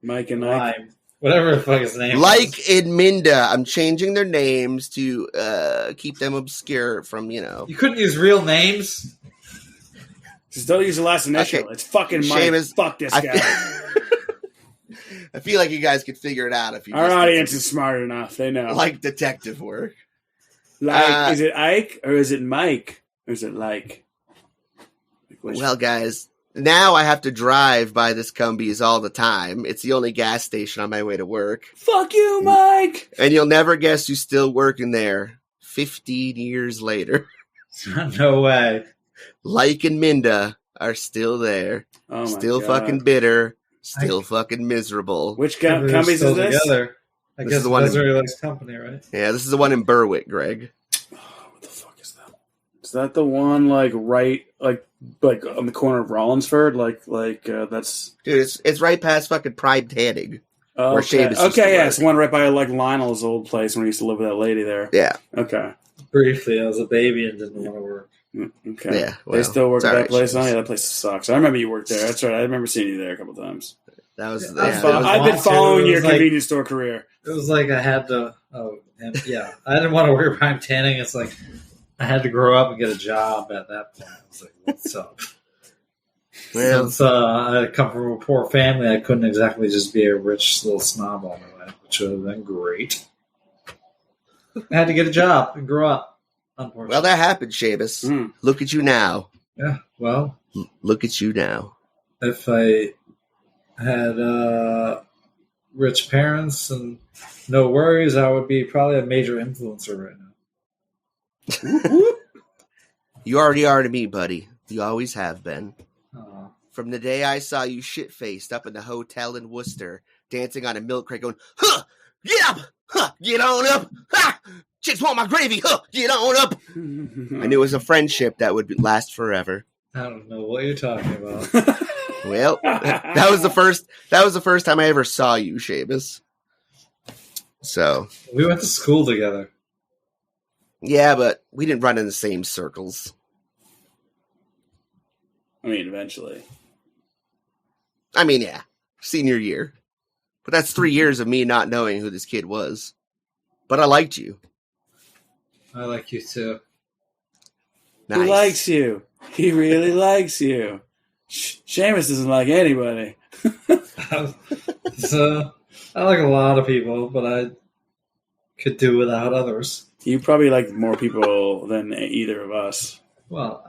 Mike and Ike. Lime. Whatever the fuck his name is. Like and Minda. I'm changing their names to keep them obscure from, you know... You couldn't use real names? Just don't use the last initial. Okay. It's fucking Mike. Seamus, Fuck this guy. I feel like you guys could figure it out if you Our just did audience some, is smart enough. They know. like detective work. Like, is it Ike or is it Mike? Or is it like which- Well, guys, now I have to drive by this Cumbies all the time. It's the only gas station on my way to work. Fuck you, Mike! And you'll never guess who's still working there 15 years later. No way. Like and Minda are still there. Oh my Still God. fucking bitter. Still fucking miserable. Which They're Cumbies is still this? together. I This is guess the one in- Misery Likes Company, right? Yeah, this is the one in Berwick, Greg. What the fuck is that? Is that the one like right like on the corner of Rollinsford? Like that's Dude, it's right past fucking Prime Tanning. oh, Where okay. Seamus used to Okay, yeah, work. it's the one right by like Lionel's old place when he used to live with that lady there. Yeah, Okay. Briefly, I was a baby and didn't want to work. Okay. yeah. They still work it's at all that right, place? Oh, Seamus. yeah, that place sucks. I remember you worked there. That's right. I remember seeing you there a couple times. That was, Yeah, yeah, I that was- I've been want to. following It your was like- convenience store career. It was like I had to. Oh, and yeah. I didn't want to work prime tanning. It's like I had to grow up and get a job at that point. I was like, what's up? well, Since I come from a poor family, I couldn't exactly just be a rich little snob all my life, which would have been great. I had to get a job and grow up. Unfortunately. well, that happened, Seamus. Mm. Look at you now. Yeah. Well, Look at you now. if I had rich parents and no worries, I would be probably a major influencer right now. You already are to me, buddy. You always have been. Aw. From the day I saw you shit-faced up in the hotel in Worcester, dancing on a milk crate going, huh, get up, huh, get on up, ha, chicks want my gravy, huh, get on up. I knew it was a friendship that would last forever. I don't know what you're talking about. Well, that was the first time I ever saw you, Seamus. So, We went to school together. yeah, but we didn't run in the same circles. I mean, eventually. I mean, yeah, senior year. But that's 3 years of me not knowing who this kid was. But I liked you. I like you too. Nice. He likes you. He really likes you. Seamus doesn't like anybody. So I like a lot of people, but I could do without others. You probably like more people than either of us. Well,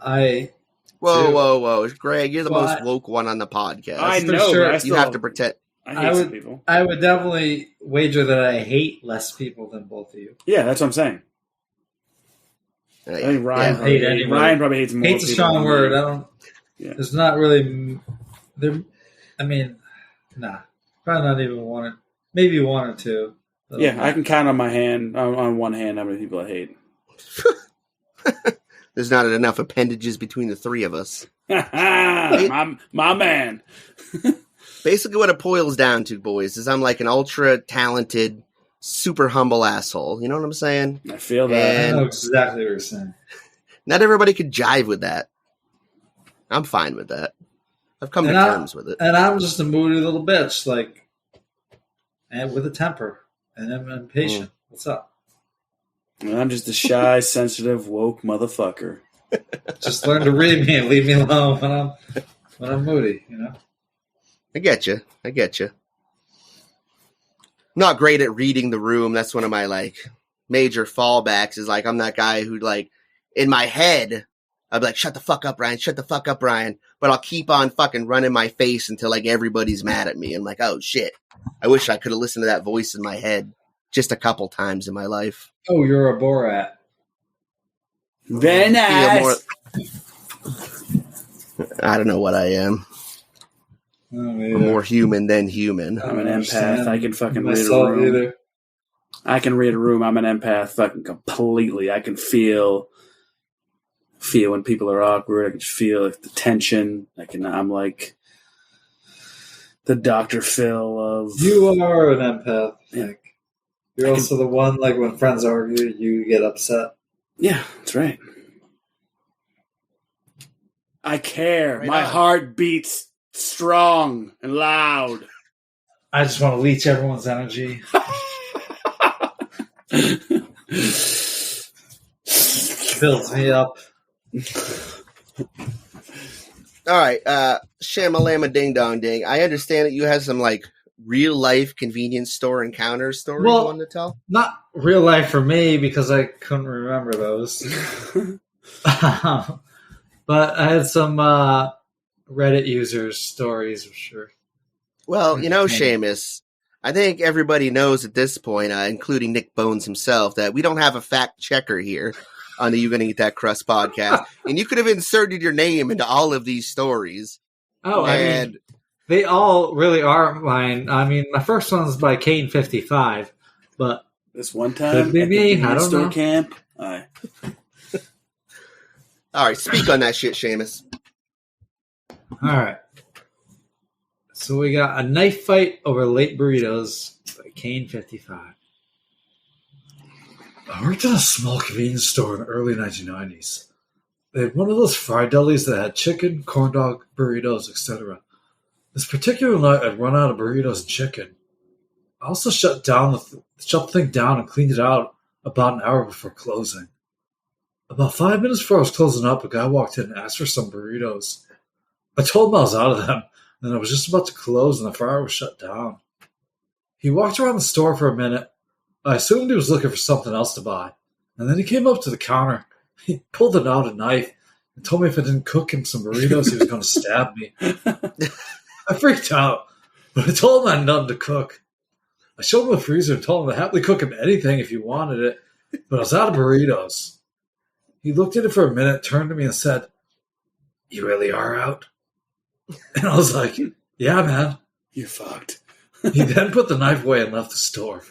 Whoa. Greg, you're the Well, most woke one on the podcast. I for know, sure. but I You still have to pretend. I hate some people. I would definitely wager that I hate less people than both of you. Yeah, that's what I'm saying. I think Ryan, I hate anybody. Ryan probably hates more Hate's a people strong than word. me. I don't. Yeah. There's not really. There. I mean, nah. Probably not even one. Maybe one or two. Yeah, I can count on my hand on one hand how many people I hate. There's not enough appendages between the three of us. my man. Basically, what it boils down to, boys, is I'm like an ultra talented, super humble asshole. You know what I'm saying? I feel that. I And know exactly what you're saying. not everybody could jive with that. I'm fine with that. I've come to terms with it. And I'm just a moody little bitch, like, and with a temper, and I'm impatient. What's up? And I'm just a shy, sensitive, woke motherfucker. Just learn to read me and leave me alone when I'm moody. You know. I get you. Not great at reading the room. That's one of my like major fallbacks. Is like I'm that guy who like in my head I'd be like, "Shut the fuck up, Ryan. Shut the fuck up, Ryan." But I'll keep on fucking running my face until like everybody's mad at me. I'm like, "Oh shit! I wish I could have listened to that voice in my head just a couple times in my life." Oh, you're a Borat. Very nice. I don't know what I am. I'm more human than human. I'm an empath. I can fucking read a myself room. either. I can read a room. I'm an empath fucking completely. I can feel when people are awkward. I can feel like, the tension. I'm like the Dr. Phil of... You are an empath. Yeah. Nick. You're also the one, like, when friends argue, you get upset. Yeah, that's right. I care. Right My on. heart beats strong and loud. I just want to leech everyone's energy. Fills me up. All right, Shamalama Ding Dong Ding. I understand that you have some like real life convenience store encounter stories you wanted to tell. Not real life for me because I couldn't remember those. But I had some Reddit users' stories for sure. Well, you know, Seamus, I think everybody knows at this point, including Nick Bones himself, that we don't have a fact checker here on the You Gonna Eat That Crust podcast. And you could have inserted your name into all of these stories. Oh, I And mean, they all really are mine. I mean, my first one's by Kane55, but This one time Could be at me, the I convenience don't store know. camp, all right, speak on that shit, Seamus. all right. So we got a knife fight over late burritos by Kane55. I worked in a small convenience store in the early 1990s. They had one of those fried delis that had chicken, corn dog, burritos, etc. This particular night, I'd run out of burritos and chicken. I also shut the thing down and cleaned it out about an hour before closing. About 5 minutes before I was closing up, a guy walked in and asked for some burritos. I told him I was out of them, and I was just about to close, and the fryer was shut down. He walked around the store for a minute. I assumed he was looking for something else to buy, and then he came up to the counter. He pulled out a knife and told me if I didn't cook him some burritos, he was going to stab me. I freaked out, but I told him I had nothing to cook. I showed him a freezer and told him to happily cook him anything if he wanted it, but I was out of burritos. He looked at it for a minute, turned to me and said, "You really are out?" And I was like, "Yeah, man." You fucked. He then put the knife away and left the store.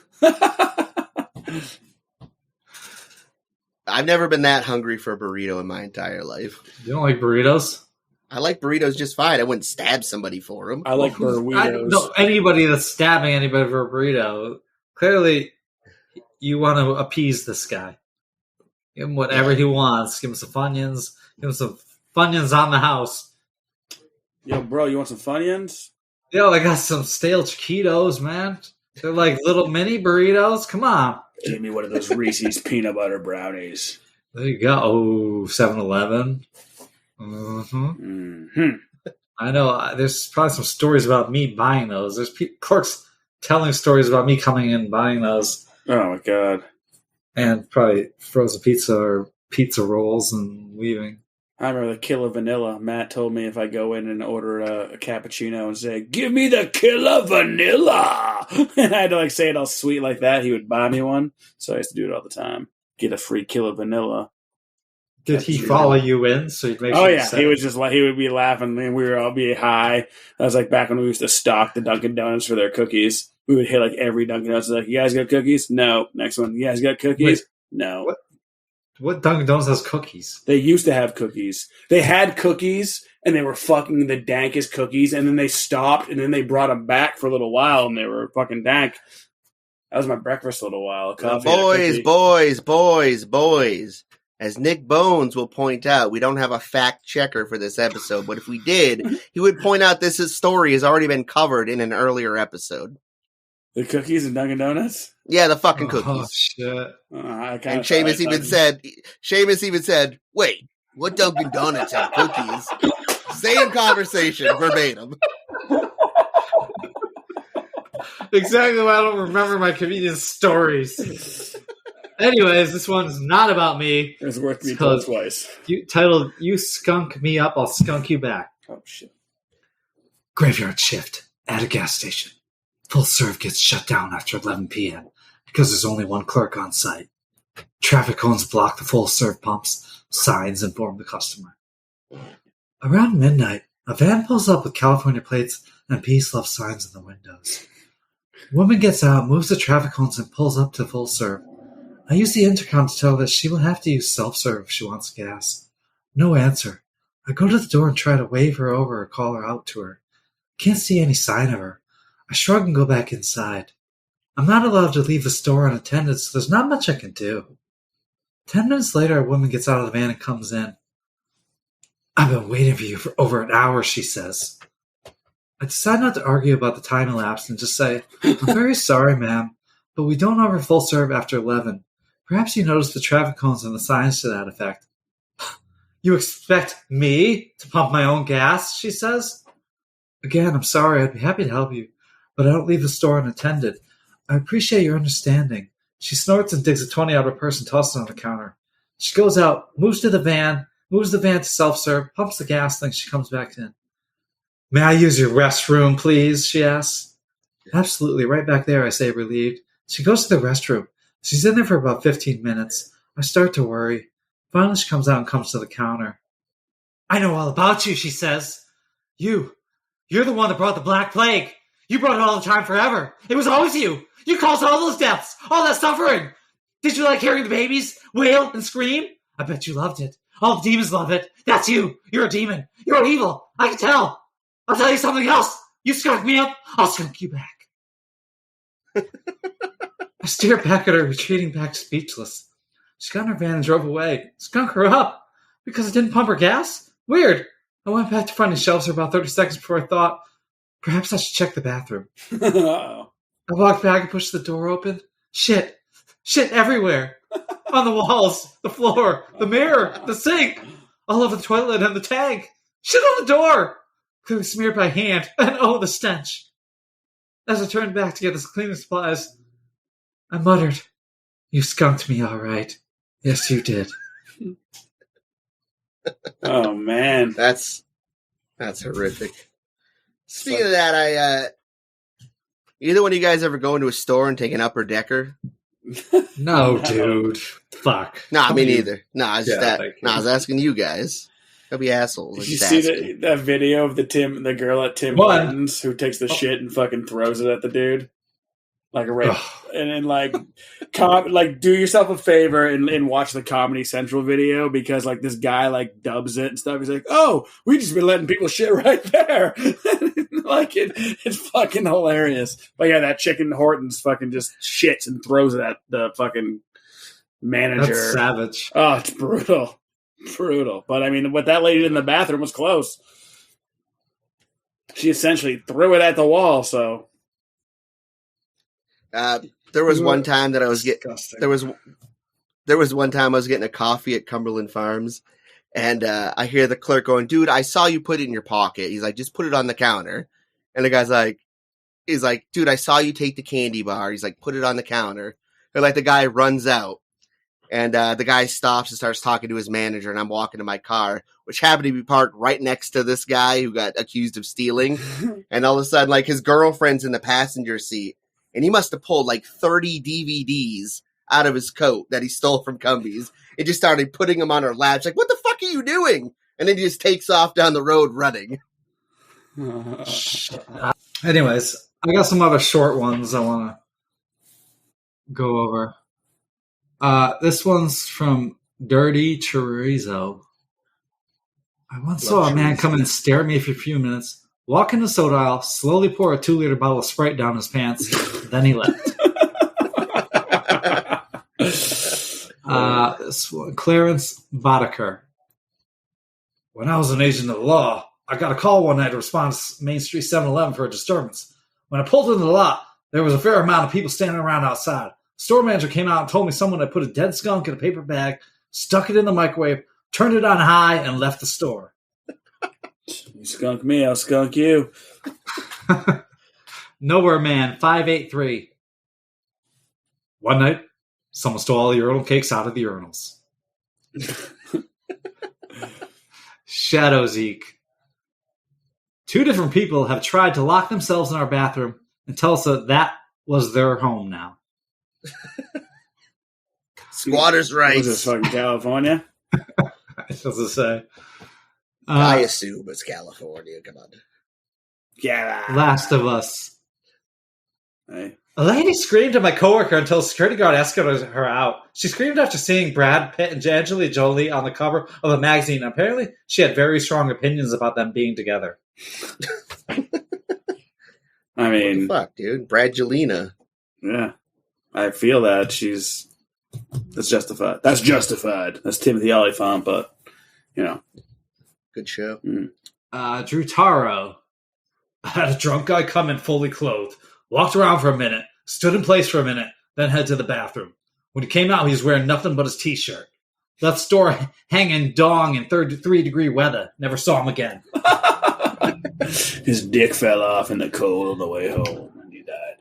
I've never been that hungry for a burrito in my entire life. You don't like burritos? I like burritos just fine. I wouldn't stab somebody for them. I like I burritos. don't know anybody that's stabbing anybody for a burrito. Clearly, you want to appease this guy. Give him whatever he wants. Give him some Funyuns. Give him some Funyuns on the house. Yo, bro, you want some Funyuns? Yo, I got some stale Chiquitos, man. They're like little mini burritos. Come on. Give me one of those Reese's peanut butter brownies. There you go. Oh, 7-Eleven. Mm-hmm. I know. There's probably some stories about me buying those. There's clerks telling stories about me coming in and buying those. Oh, my God. And probably frozen pizza or pizza rolls and leaving. I remember the Killer Vanilla. Matt told me if I go in and order a cappuccino and say, "Give me the Killer Vanilla," and I had to say it all sweet like that, he would buy me one. So I used to do it all the time. Get a free Killer Vanilla. Did he follow you in so you'd make Oh sure? yeah, he was just like he would be laughing, and we would all be high. That was like back when we used to stock the Dunkin' Donuts for their cookies. We would hit like every Dunkin' Donuts. Like, "You guys got cookies? No." Next one. "You guys got cookies?" Wait, no. What Dunkin' Donuts has cookies? They used to have cookies. They had cookies, and they were fucking the dankest cookies, and then they stopped, and then they brought them back for a little while, and they were fucking dank. That was my breakfast for a little while. Coffee Boys. As Nick Bones will point out, we don't have a fact checker for this episode, but if we did, he would point out this story has already been covered in an earlier episode. The cookies and Dunkin' Donuts? Yeah, the fucking cookies. Oh shit! And Seamus even said, "Wait, what Dunkin' Donuts have cookies?" Same conversation, verbatim. Exactly why I don't remember my convenience stories. Anyways, this one's not about me. It's worth me told twice. Titled, "You Skunk Me Up, I'll Skunk You Back." Oh, shit. Graveyard shift at a gas station. Full serve gets shut down after 11 p.m. because there's only one clerk on site. Traffic cones block the full serve pumps. Signs inform the customer. Around midnight, a van pulls up with California plates and peace love signs in the windows. A woman gets out, moves the traffic cones, and pulls up to full serve. I use the intercom to tell her that she will have to use self-serve if she wants gas. No answer. I go to the door and try to wave her over or call her out to her. Can't see any sign of her. I shrug and go back inside. I'm not allowed to leave the store unattended, so there's not much I can do. 10 minutes later, a woman gets out of the van and comes in. "I've been waiting for you for over an hour," she says. I decide not to argue about the time elapsed and just say, "I'm very sorry, ma'am, but we don't offer full serve after 11. Perhaps you noticed the traffic cones and the signs to that effect." "You expect me to pump my own gas?" she says. "Again, I'm sorry. I'd be happy to help you, but I don't leave the store unattended. I appreciate your understanding." She snorts and digs a 20 out of her purse and tosses it on the counter. She goes out, moves the van to self-serve, pumps the gas, then she comes back in. "May I use your restroom, please?" she asks. "Absolutely, right back there," I say, relieved. She goes to the restroom. She's in there for about 15 minutes. I start to worry. Finally, she comes out and comes to the counter. "I know all about you," she says. You're the one that brought the Black Plague. You brought it all the time forever. It was always you. You caused all those deaths, all that suffering. Did you like hearing the babies wail and scream? I bet you loved it. All the demons love it. That's you. You're a demon. You're evil. I can tell. I'll tell you something else. You skunk me up, I'll skunk you back. I stare back at her, retreating back speechless. She got in her van and drove away. Skunk her up. Because I didn't pump her gas? Weird. I went back to finding shelves for about 30 seconds before I thought, perhaps I should check the bathroom. Uh-oh. I walked back and pushed the door open. Shit everywhere. On the walls, the floor, the mirror, the sink, all over the toilet and the tank. Shit on the door. Clearly smeared by hand. And oh, the stench. As I turned back to get the cleaning supplies, I muttered, "You skunked me all right. Yes, you did." Oh, man. That's horrific. Speaking of that, Either one of you guys ever go into a store and take an upper decker? No, dude. Fuck. Nah, me neither. Nah, thank you. I was asking you guys. Don't be assholes. Did you see that video of the girl at Tim What? Hortons who takes the shit and fucking throws it at the dude? Like a rape. And then like do yourself a favor and watch the Comedy Central video, because like this guy like dubs it and stuff. He's like, "Oh, we just been letting people shit right there." Like it's fucking hilarious. But yeah, that chicken Hortons fucking just shits and throws it at the fucking manager. That's savage. Oh, it's brutal. Brutal. But I mean, what that lady did in the bathroom was close. She essentially threw it at the wall, so there was one time that I was getting disgusting. there was one time I was getting a coffee at Cumberland Farms, and I hear the clerk going, "Dude, I saw you put it in your pocket." He's like, "Just put it on the counter." And the guy's like, "Dude, I saw you take the candy bar." He's like, "Put it on the counter." And like the guy runs out, and the guy stops and starts talking to his manager, and I'm walking to my car, which happened to be parked right next to this guy who got accused of stealing. And all of a sudden, like, his girlfriend's in the passenger seat, and he must have pulled like 30 DVDs out of his coat that he stole from Cumbies and just started putting them on her lap. She's like, "What the fuck are you doing?" And then he just takes off down the road running. Anyways, I got some other short ones I want to go over. This one's from Dirty Chorizo. I once saw a man come in and stare at me for a few minutes, walk in the soda aisle, slowly pour a 2-liter bottle of Sprite down his pants, then he left. This one, Clarence Boddicker. When I was an agent of the law, I got a call one night to respond to Main Street 7-Eleven for a disturbance. When I pulled into the lot, there was a fair amount of people standing around outside. Store manager came out and told me someone had put a dead skunk in a paper bag, stuck it in the microwave, turned it on high, and left the store. You skunk me, I'll skunk you. Nowhere Man 583. One night, someone stole all the urinal cakes out of the urinals. Shadow Zeke. 2 different people have tried to lock themselves in our bathroom and tell us that was their home now. Squatters' What is rights. this, fucking California? As I say. I assume it's California. Come on. Yeah. Last of Us. Hey. A lady screamed at my coworker until a security guard escorted her out. She screamed after seeing Brad Pitt and Angelina Jolie on the cover of a magazine. Apparently, she had very strong opinions about them being together. I mean, What the fuck, dude? Bradgelina. yeah. I feel that that's justified. That's justified. That's Timothy Olyphant, but, you know. Good show. Drew Taro. I had a drunk guy come in fully clothed, walked around for a minute, stood in place for a minute, then head to the bathroom. When he came out, he was wearing nothing but his t-shirt. Left store hanging dong in 3-degree weather. Never saw him again. His dick fell off in the cold on the way home, and he died.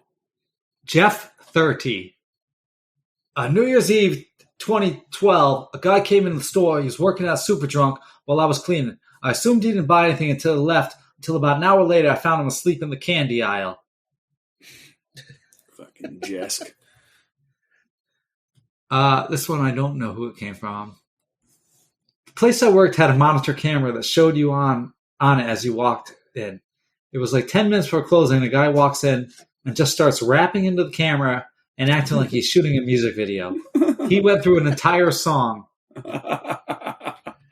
Jeff 30. New Year's Eve 2012, a guy came in the store. He was working out super drunk while I was cleaning. I assumed he didn't buy anything until he left. Until about an hour later, I found him asleep in the candy aisle. Fucking Jesk. This one, I don't know who it came from. The place I worked had a monitor camera that showed you on it as you walked in. It was like 10 minutes before closing. The guy walks in and just starts rapping into the camera and acting like he's shooting a music video. He went through an entire song.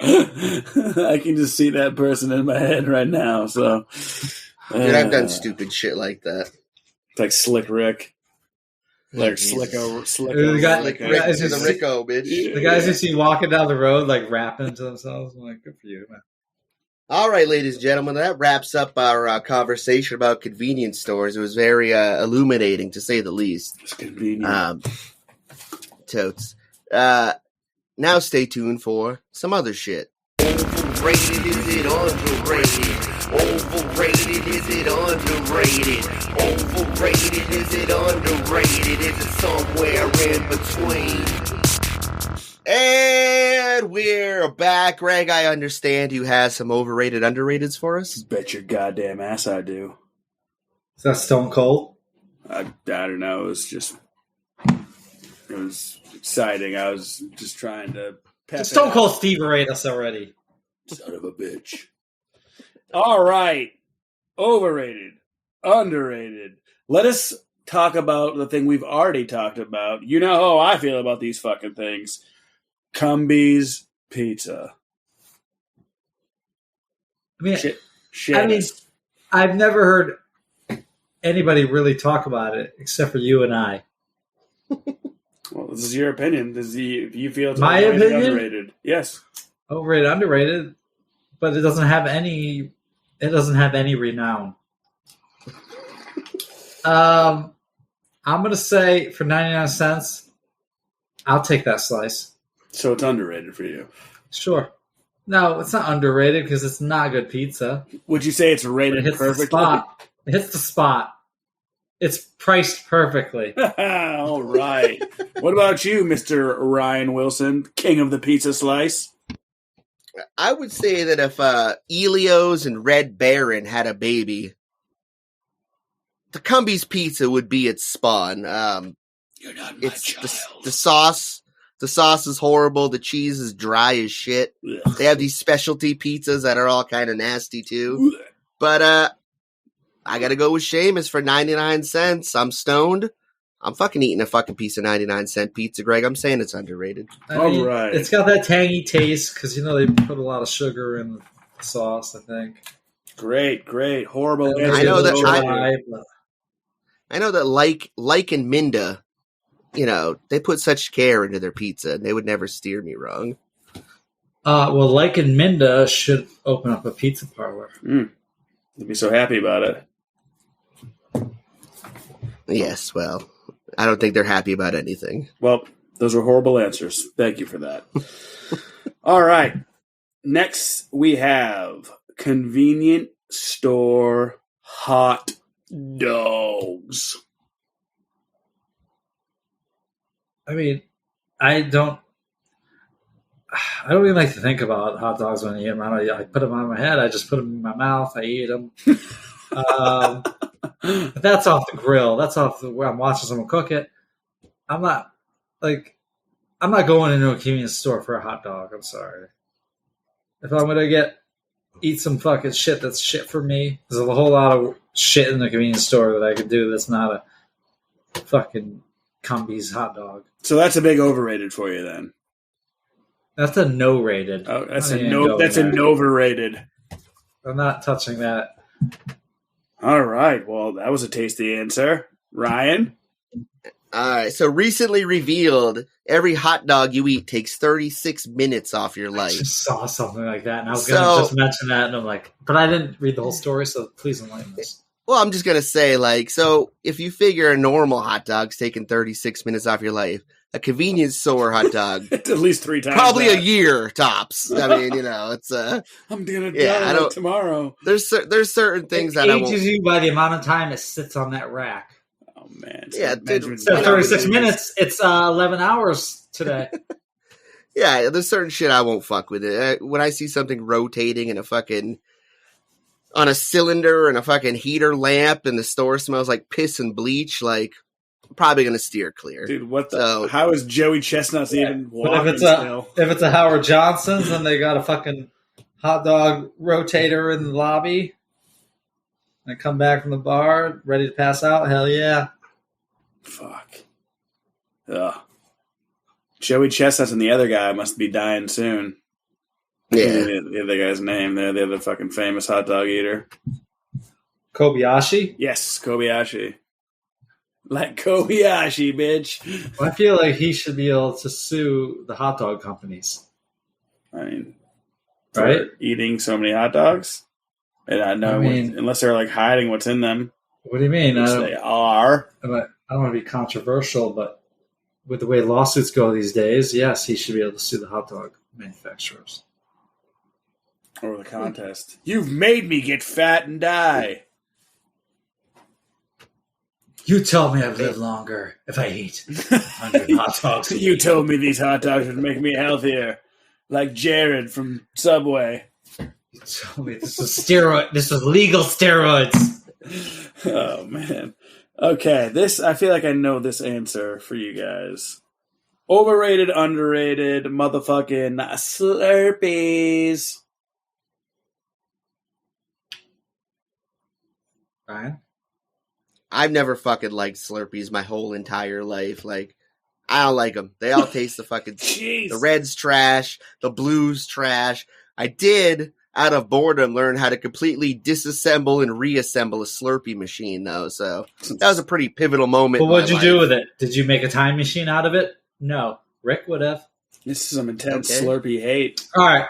I can just see that person in my head right now. So, Dude, I've done stupid shit like that. It's like Slick Rick, like Jesus. The guy- Like the Rick guys to the you see- Ricko, bitch. The guys you see walking down the road, like rapping to themselves. I'm like, good for you, man. All right, ladies and gentlemen, that wraps up our conversation about convenience stores. It was very illuminating, to say the least. It's convenient. Totes. Now stay tuned for some other shit. Overrated, is it underrated? Overrated, is it underrated? Overrated, is it underrated? Is it somewhere in between? And we're back. Greg, I understand you have some overrated, underrateds for us. Bet your goddamn ass I do. Is that Stone Cold? I don't know. It was exciting. I was just trying to. Stone Cold Steve rate us already. Son of a bitch. All right. Overrated. Underrated. Let us talk about the thing we've already talked about. You know how I feel about these fucking things. Cumbies Pizza. I mean, I've never heard anybody really talk about it except for you and I. Well, this is your opinion. If you feel it's my overrated, opinion? underrated. Yes. Overrated, underrated, but it doesn't have any renown. I'm gonna say for 99 cents, I'll take that slice. So it's underrated for you. Sure. No, it's not underrated because it's not good pizza. Would you say it's rated It hits perfectly? the spot. It hits the spot. It's priced perfectly. All right. What about you, Mr. Ryan Wilson, king of the pizza slice? I would say that if Elio's and Red Baron had a baby, the Cumbies Pizza would be its spawn. You're not my It's child. the sauce. The sauce is horrible. The cheese is dry as shit. Ugh. They have these specialty pizzas that are all kind of nasty too. But I gotta go with Seamus for 99 cents. I'm stoned. I'm fucking eating a fucking piece of 99-cent pizza, Greg. I'm saying it's underrated. I mean, All right. It's got that tangy taste because they put a lot of sugar in the sauce. I think. Great. Horrible. I know that I I know that like and Minda, they put such care into their pizza, and they would never steer me wrong. Well, Like and Minda should open up a pizza parlor. You'd be so happy about it. Yes, well, I don't think they're happy about anything. Well, those were horrible answers. Thank you for that. All right. Next, we have convenient store hot dogs. I mean, I don't even like to think about hot dogs when I eat them. I put them on my head. I just put them in my mouth. I eat them. But that's off the grill. That's off where I'm watching someone cook it. I'm not going into a convenience store for a hot dog. I'm sorry. If I'm gonna eat some fucking shit that's shit for me, there's a whole lot of shit in the convenience store that I could do that's not a fucking Cumbies hot dog. So that's a big overrated for you then. That's a no rated. Oh, that's I'm a not no. even That's going an there. overrated. I'm not touching that. All right. Well, that was a tasty answer, Ryan. All right, so recently revealed, every hot dog you eat takes 36 minutes off your I life. just saw something like that, and I was going to just mention that, and I'm like, but I didn't read the whole story, so please enlighten us. Well, I'm just going to say, so if you figure a normal hot dog's taking 36 minutes off your life, a convenience store hot dog, At least 3 times. probably a that. year tops. I mean, it's I'm gonna Yeah, I die don't- tomorrow. there's certain things It that I ages won't. you by the amount of time it sits on that rack. Oh man. Yeah, dude, Benjamin's Instead of You know, 36 minutes, it's 11 hours today. Yeah, there's certain shit I won't fuck with it. When I see something rotating in on a cylinder and a fucking heater lamp, and the store smells like piss and bleach, I'm probably gonna steer clear. Dude, what the? So- How is Joey Chestnut's even But walking if still? it's a Howard Johnson's and they got a fucking hot dog rotator in the lobby, and I come back from the bar ready to pass out, hell yeah. Fuck. Ugh. Joey Chestnut and the other guy must be dying soon. Yeah, The other guy's name. They're the other fucking famous hot dog eater. Kobayashi? Yes, Kobayashi. Like Kobayashi, bitch. I feel like he should be able to sue the hot dog companies. I mean, for Right? eating so many hot dogs. And I know, I mean- unless they're like hiding what's in them, What do you mean? which I they are. don't want to be controversial, but with the way lawsuits go these days, yes, he should be able to sue the hot dog manufacturers. Or the contest. You've made me get fat and die. You tell me I've lived longer if I eat 100 hot dogs. You told me these hot dogs would make me healthier. Like Jared from Subway. You told me this was steroid. This was legal steroids. Oh, man. Okay, I feel like I know this answer for you guys. Overrated, underrated, motherfucking Slurpees. Ryan? I've never fucking liked Slurpees my whole entire life. Like, I don't like them. They all taste the fucking... Jeez. The red's trash. The blue's trash. I did, out of boredom, learn how to completely disassemble and reassemble a Slurpee machine, though. So that was a pretty pivotal moment. But in what'd my you do life. with it? Did you make a time machine out of it? No. Rick would have. This is some intense Okay. Slurpee hate. All right.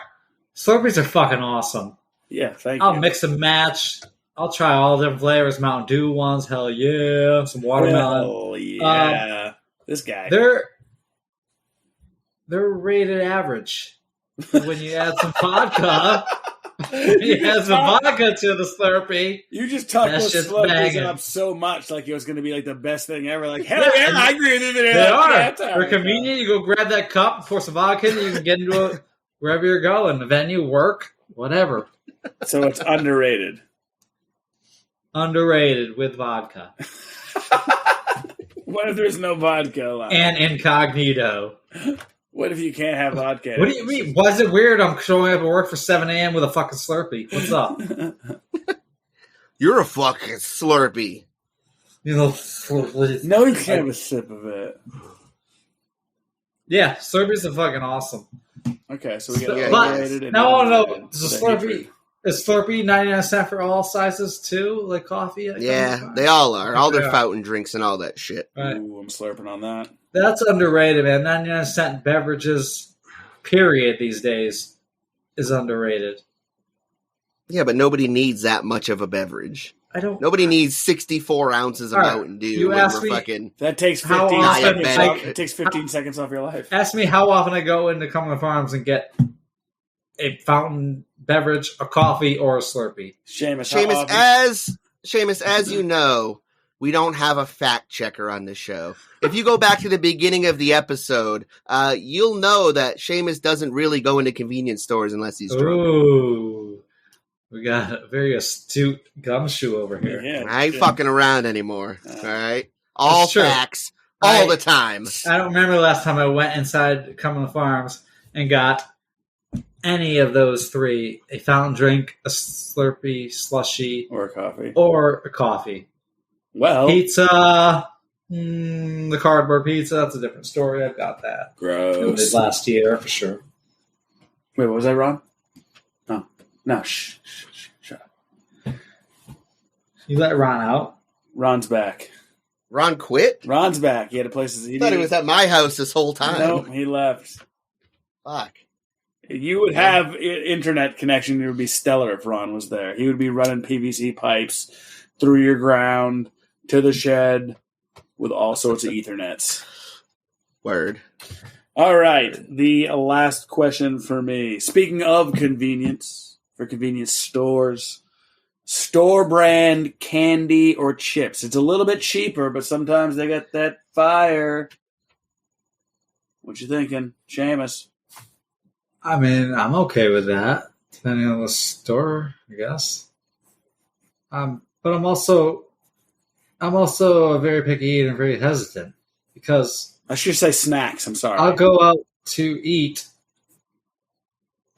Slurpees are fucking awesome. Yeah, thank I'll you. mix and match. I'll try all different flavors. Mountain Dew ones. Hell yeah. Some watermelon. Oh, yeah. This guy. They're rated average. When you add some vodka, you add some vodka to the Slurpee. You just talked That those shit's Slurpees banging. up so much like it was going to be like the best thing ever. Like, hell yeah, I agree with you. They are. They're convenient. You go grab that cup, pour some vodka in, you can get into it wherever you're going. The venue, work, whatever. So it's underrated. Underrated with vodka. What if there's no vodka allowed? And incognito. What if you can't have vodka? What do you mean? Why is it weird I'm showing up at work for 7 a.m. with a fucking Slurpee? What's up? You're a fucking Slurpee. You know, No, you can't have a sip of it. yeah, Slurpees are fucking awesome. Okay, so we got Yeah, overrated and no, underrated. is Thank Slurpee you is Slurpee 99 cents for all sizes too, like coffee? Yeah, they all are. All their Yeah. fountain drinks and all that shit. for- Right. Ooh, I'm slurping on that. That's underrated, man. 99-cent beverages, period, these days is underrated. Yeah, but nobody needs that much of a beverage. I don't. Nobody needs 64 ounces of All right, Mountain Dew. you when asked we're me- fucking... That takes How 15 often seconds. I- Off, it takes 15 seconds off your life. Ask me how often I go into Cumberland Farms and get a fountain beverage, a coffee, or a Slurpee. Seamus, how Seamus, as you know, we don't have a fact checker on this show. If you go back to the beginning of the episode, you'll know that Seamus doesn't really go into convenience stores unless he's drunk. Ooh. We got a very astute gumshoe over here. Yeah, I ain't yeah. fucking around anymore. All right? All That's true. facts, all the time. I don't remember the last time I went inside Cumberland Farms and got any of those three: a fountain drink, a Slurpee, slushy, Or coffee. or a coffee. Well, Pizza, the cardboard pizza, that's a different story. I've got that. It gross. was last year for sure. Wait, what was I wrong? No, shh, shut up. You let Ron out. Ron's back. Ron quit? Ron's back. He had a place. I thought he was at my house this whole time. No, he left. Fuck. You would have internet connection. It would be stellar if Ron was there. He would be running PVC pipes through your ground to the shed with all sorts of Ethernets. Word. All right, the last question for me. Speaking of convenience, for convenience stores, store brand candy or chips. It's a little bit cheaper, but sometimes they got that fire. What you thinking, Seamus? I mean, I'm okay with that, depending on the store, I guess. But I'm also a very picky eater and very hesitant because I should say snacks. I'm sorry. I'll go out to eat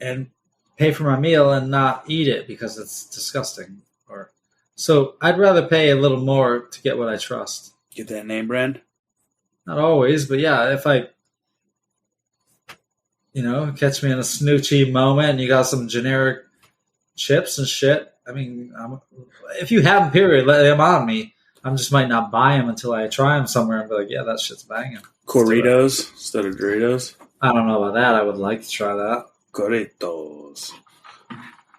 and pay for my meal and not eat it because it's disgusting. So I'd rather pay a little more to get what I trust. Get that name brand. Not always, but yeah, if I, catch me in a snoochy moment and you got some generic chips and shit, I mean, if you have them, period, let them on me. I just might not buy them until I try them somewhere and be like, yeah, that shit's banging. Corritos instead of Doritos. I don't know about that. I would like to try that. Corritos.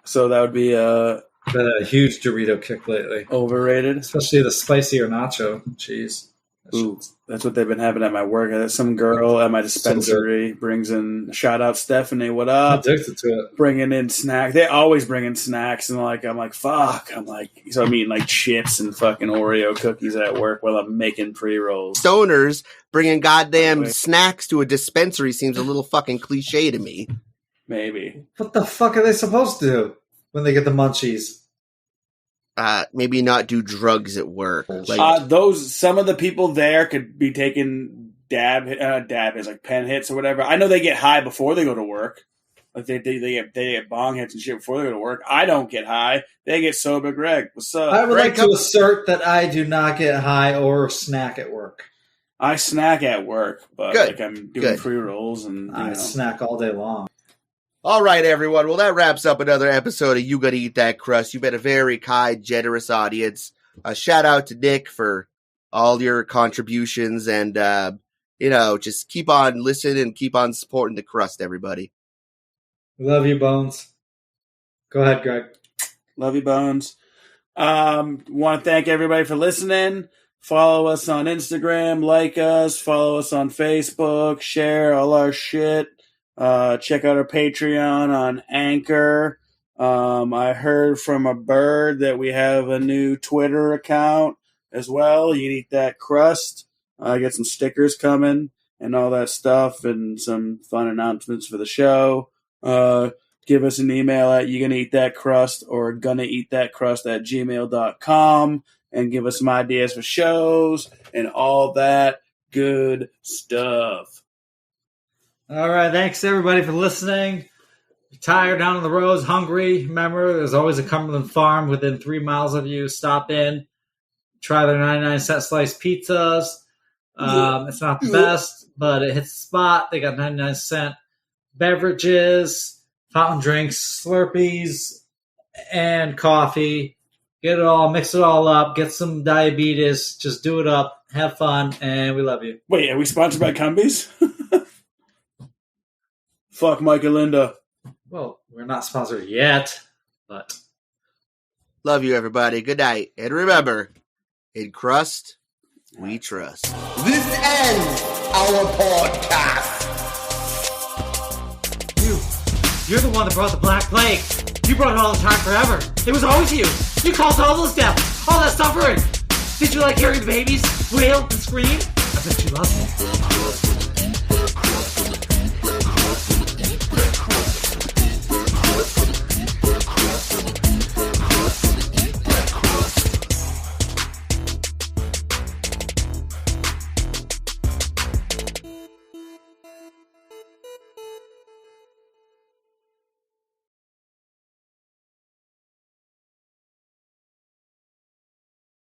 So that would be Been a huge Dorito kick lately, overrated. especially the spicier nacho cheese. That Ooh, shit's- that's what they've been having at my work. Some girl at my dispensary brings in, shout out Stephanie, what I'm up? addicted to it. Bringing in snacks. They always bring in snacks, and I'm like, fuck. So I'm eating like chips and fucking Oreo cookies at work while I'm making pre-rolls. Stoners bringing goddamn Wait. snacks to a dispensary seems a little fucking cliche to me. Maybe. What the fuck are they supposed to do when they get the munchies? maybe not do drugs at work. Some of the people there could be taking dab is like pen hits or whatever. I know they get high before they go to work. Like they get bong hits and shit before they go to work. I don't get high. They get sober. Greg, what's up? I would Greg, like to assert that I do not get high or snack at work. I snack at work, but Good. like I'm doing pre-rolls and I snack all day long. All right, everyone. Well, that wraps up another episode of You Gotta Eat That Crust. You've been a very kind, generous audience. Shout out to Nick for all your contributions, and just keep on listening and keep on supporting the crust, everybody. We love you, Bones. Go ahead, Greg. Love you, Bones. Want to thank everybody for listening. Follow us on Instagram, like us, follow us on Facebook, share all our shit. Check out our Patreon on Anchor. I heard from a bird that we have a new Twitter account as well. You can eat that crust. I get some stickers coming and all that stuff and some fun announcements for the show. Give us an email at YouGonnaEatThatCrust or GonnaEatThatCrust@gmail.com and give us some ideas for shows and all that good stuff. All right, thanks everybody for listening. You're tired, down on the roads, hungry. Remember, there's always a Cumberland Farm within 3 miles of you. Stop in. Try their 99-cent sliced pizzas. It's not the best, but it hits the spot. They got 99-cent beverages, fountain drinks, Slurpees, and coffee. Get it all, mix it all up, get some diabetes, just do it up, have fun, and we love you. Wait, are we sponsored by Cumbies? Fuck Mike and Linda. Well, we're not sponsored yet, but... Love you, everybody. Good night. And remember, in crust, we trust. This ends our podcast. You're the one that brought the Black Plague. You brought it all the time forever. It was always you. You caused all those deaths, all that suffering. Did you like hearing the babies wail and scream? I bet you loved me.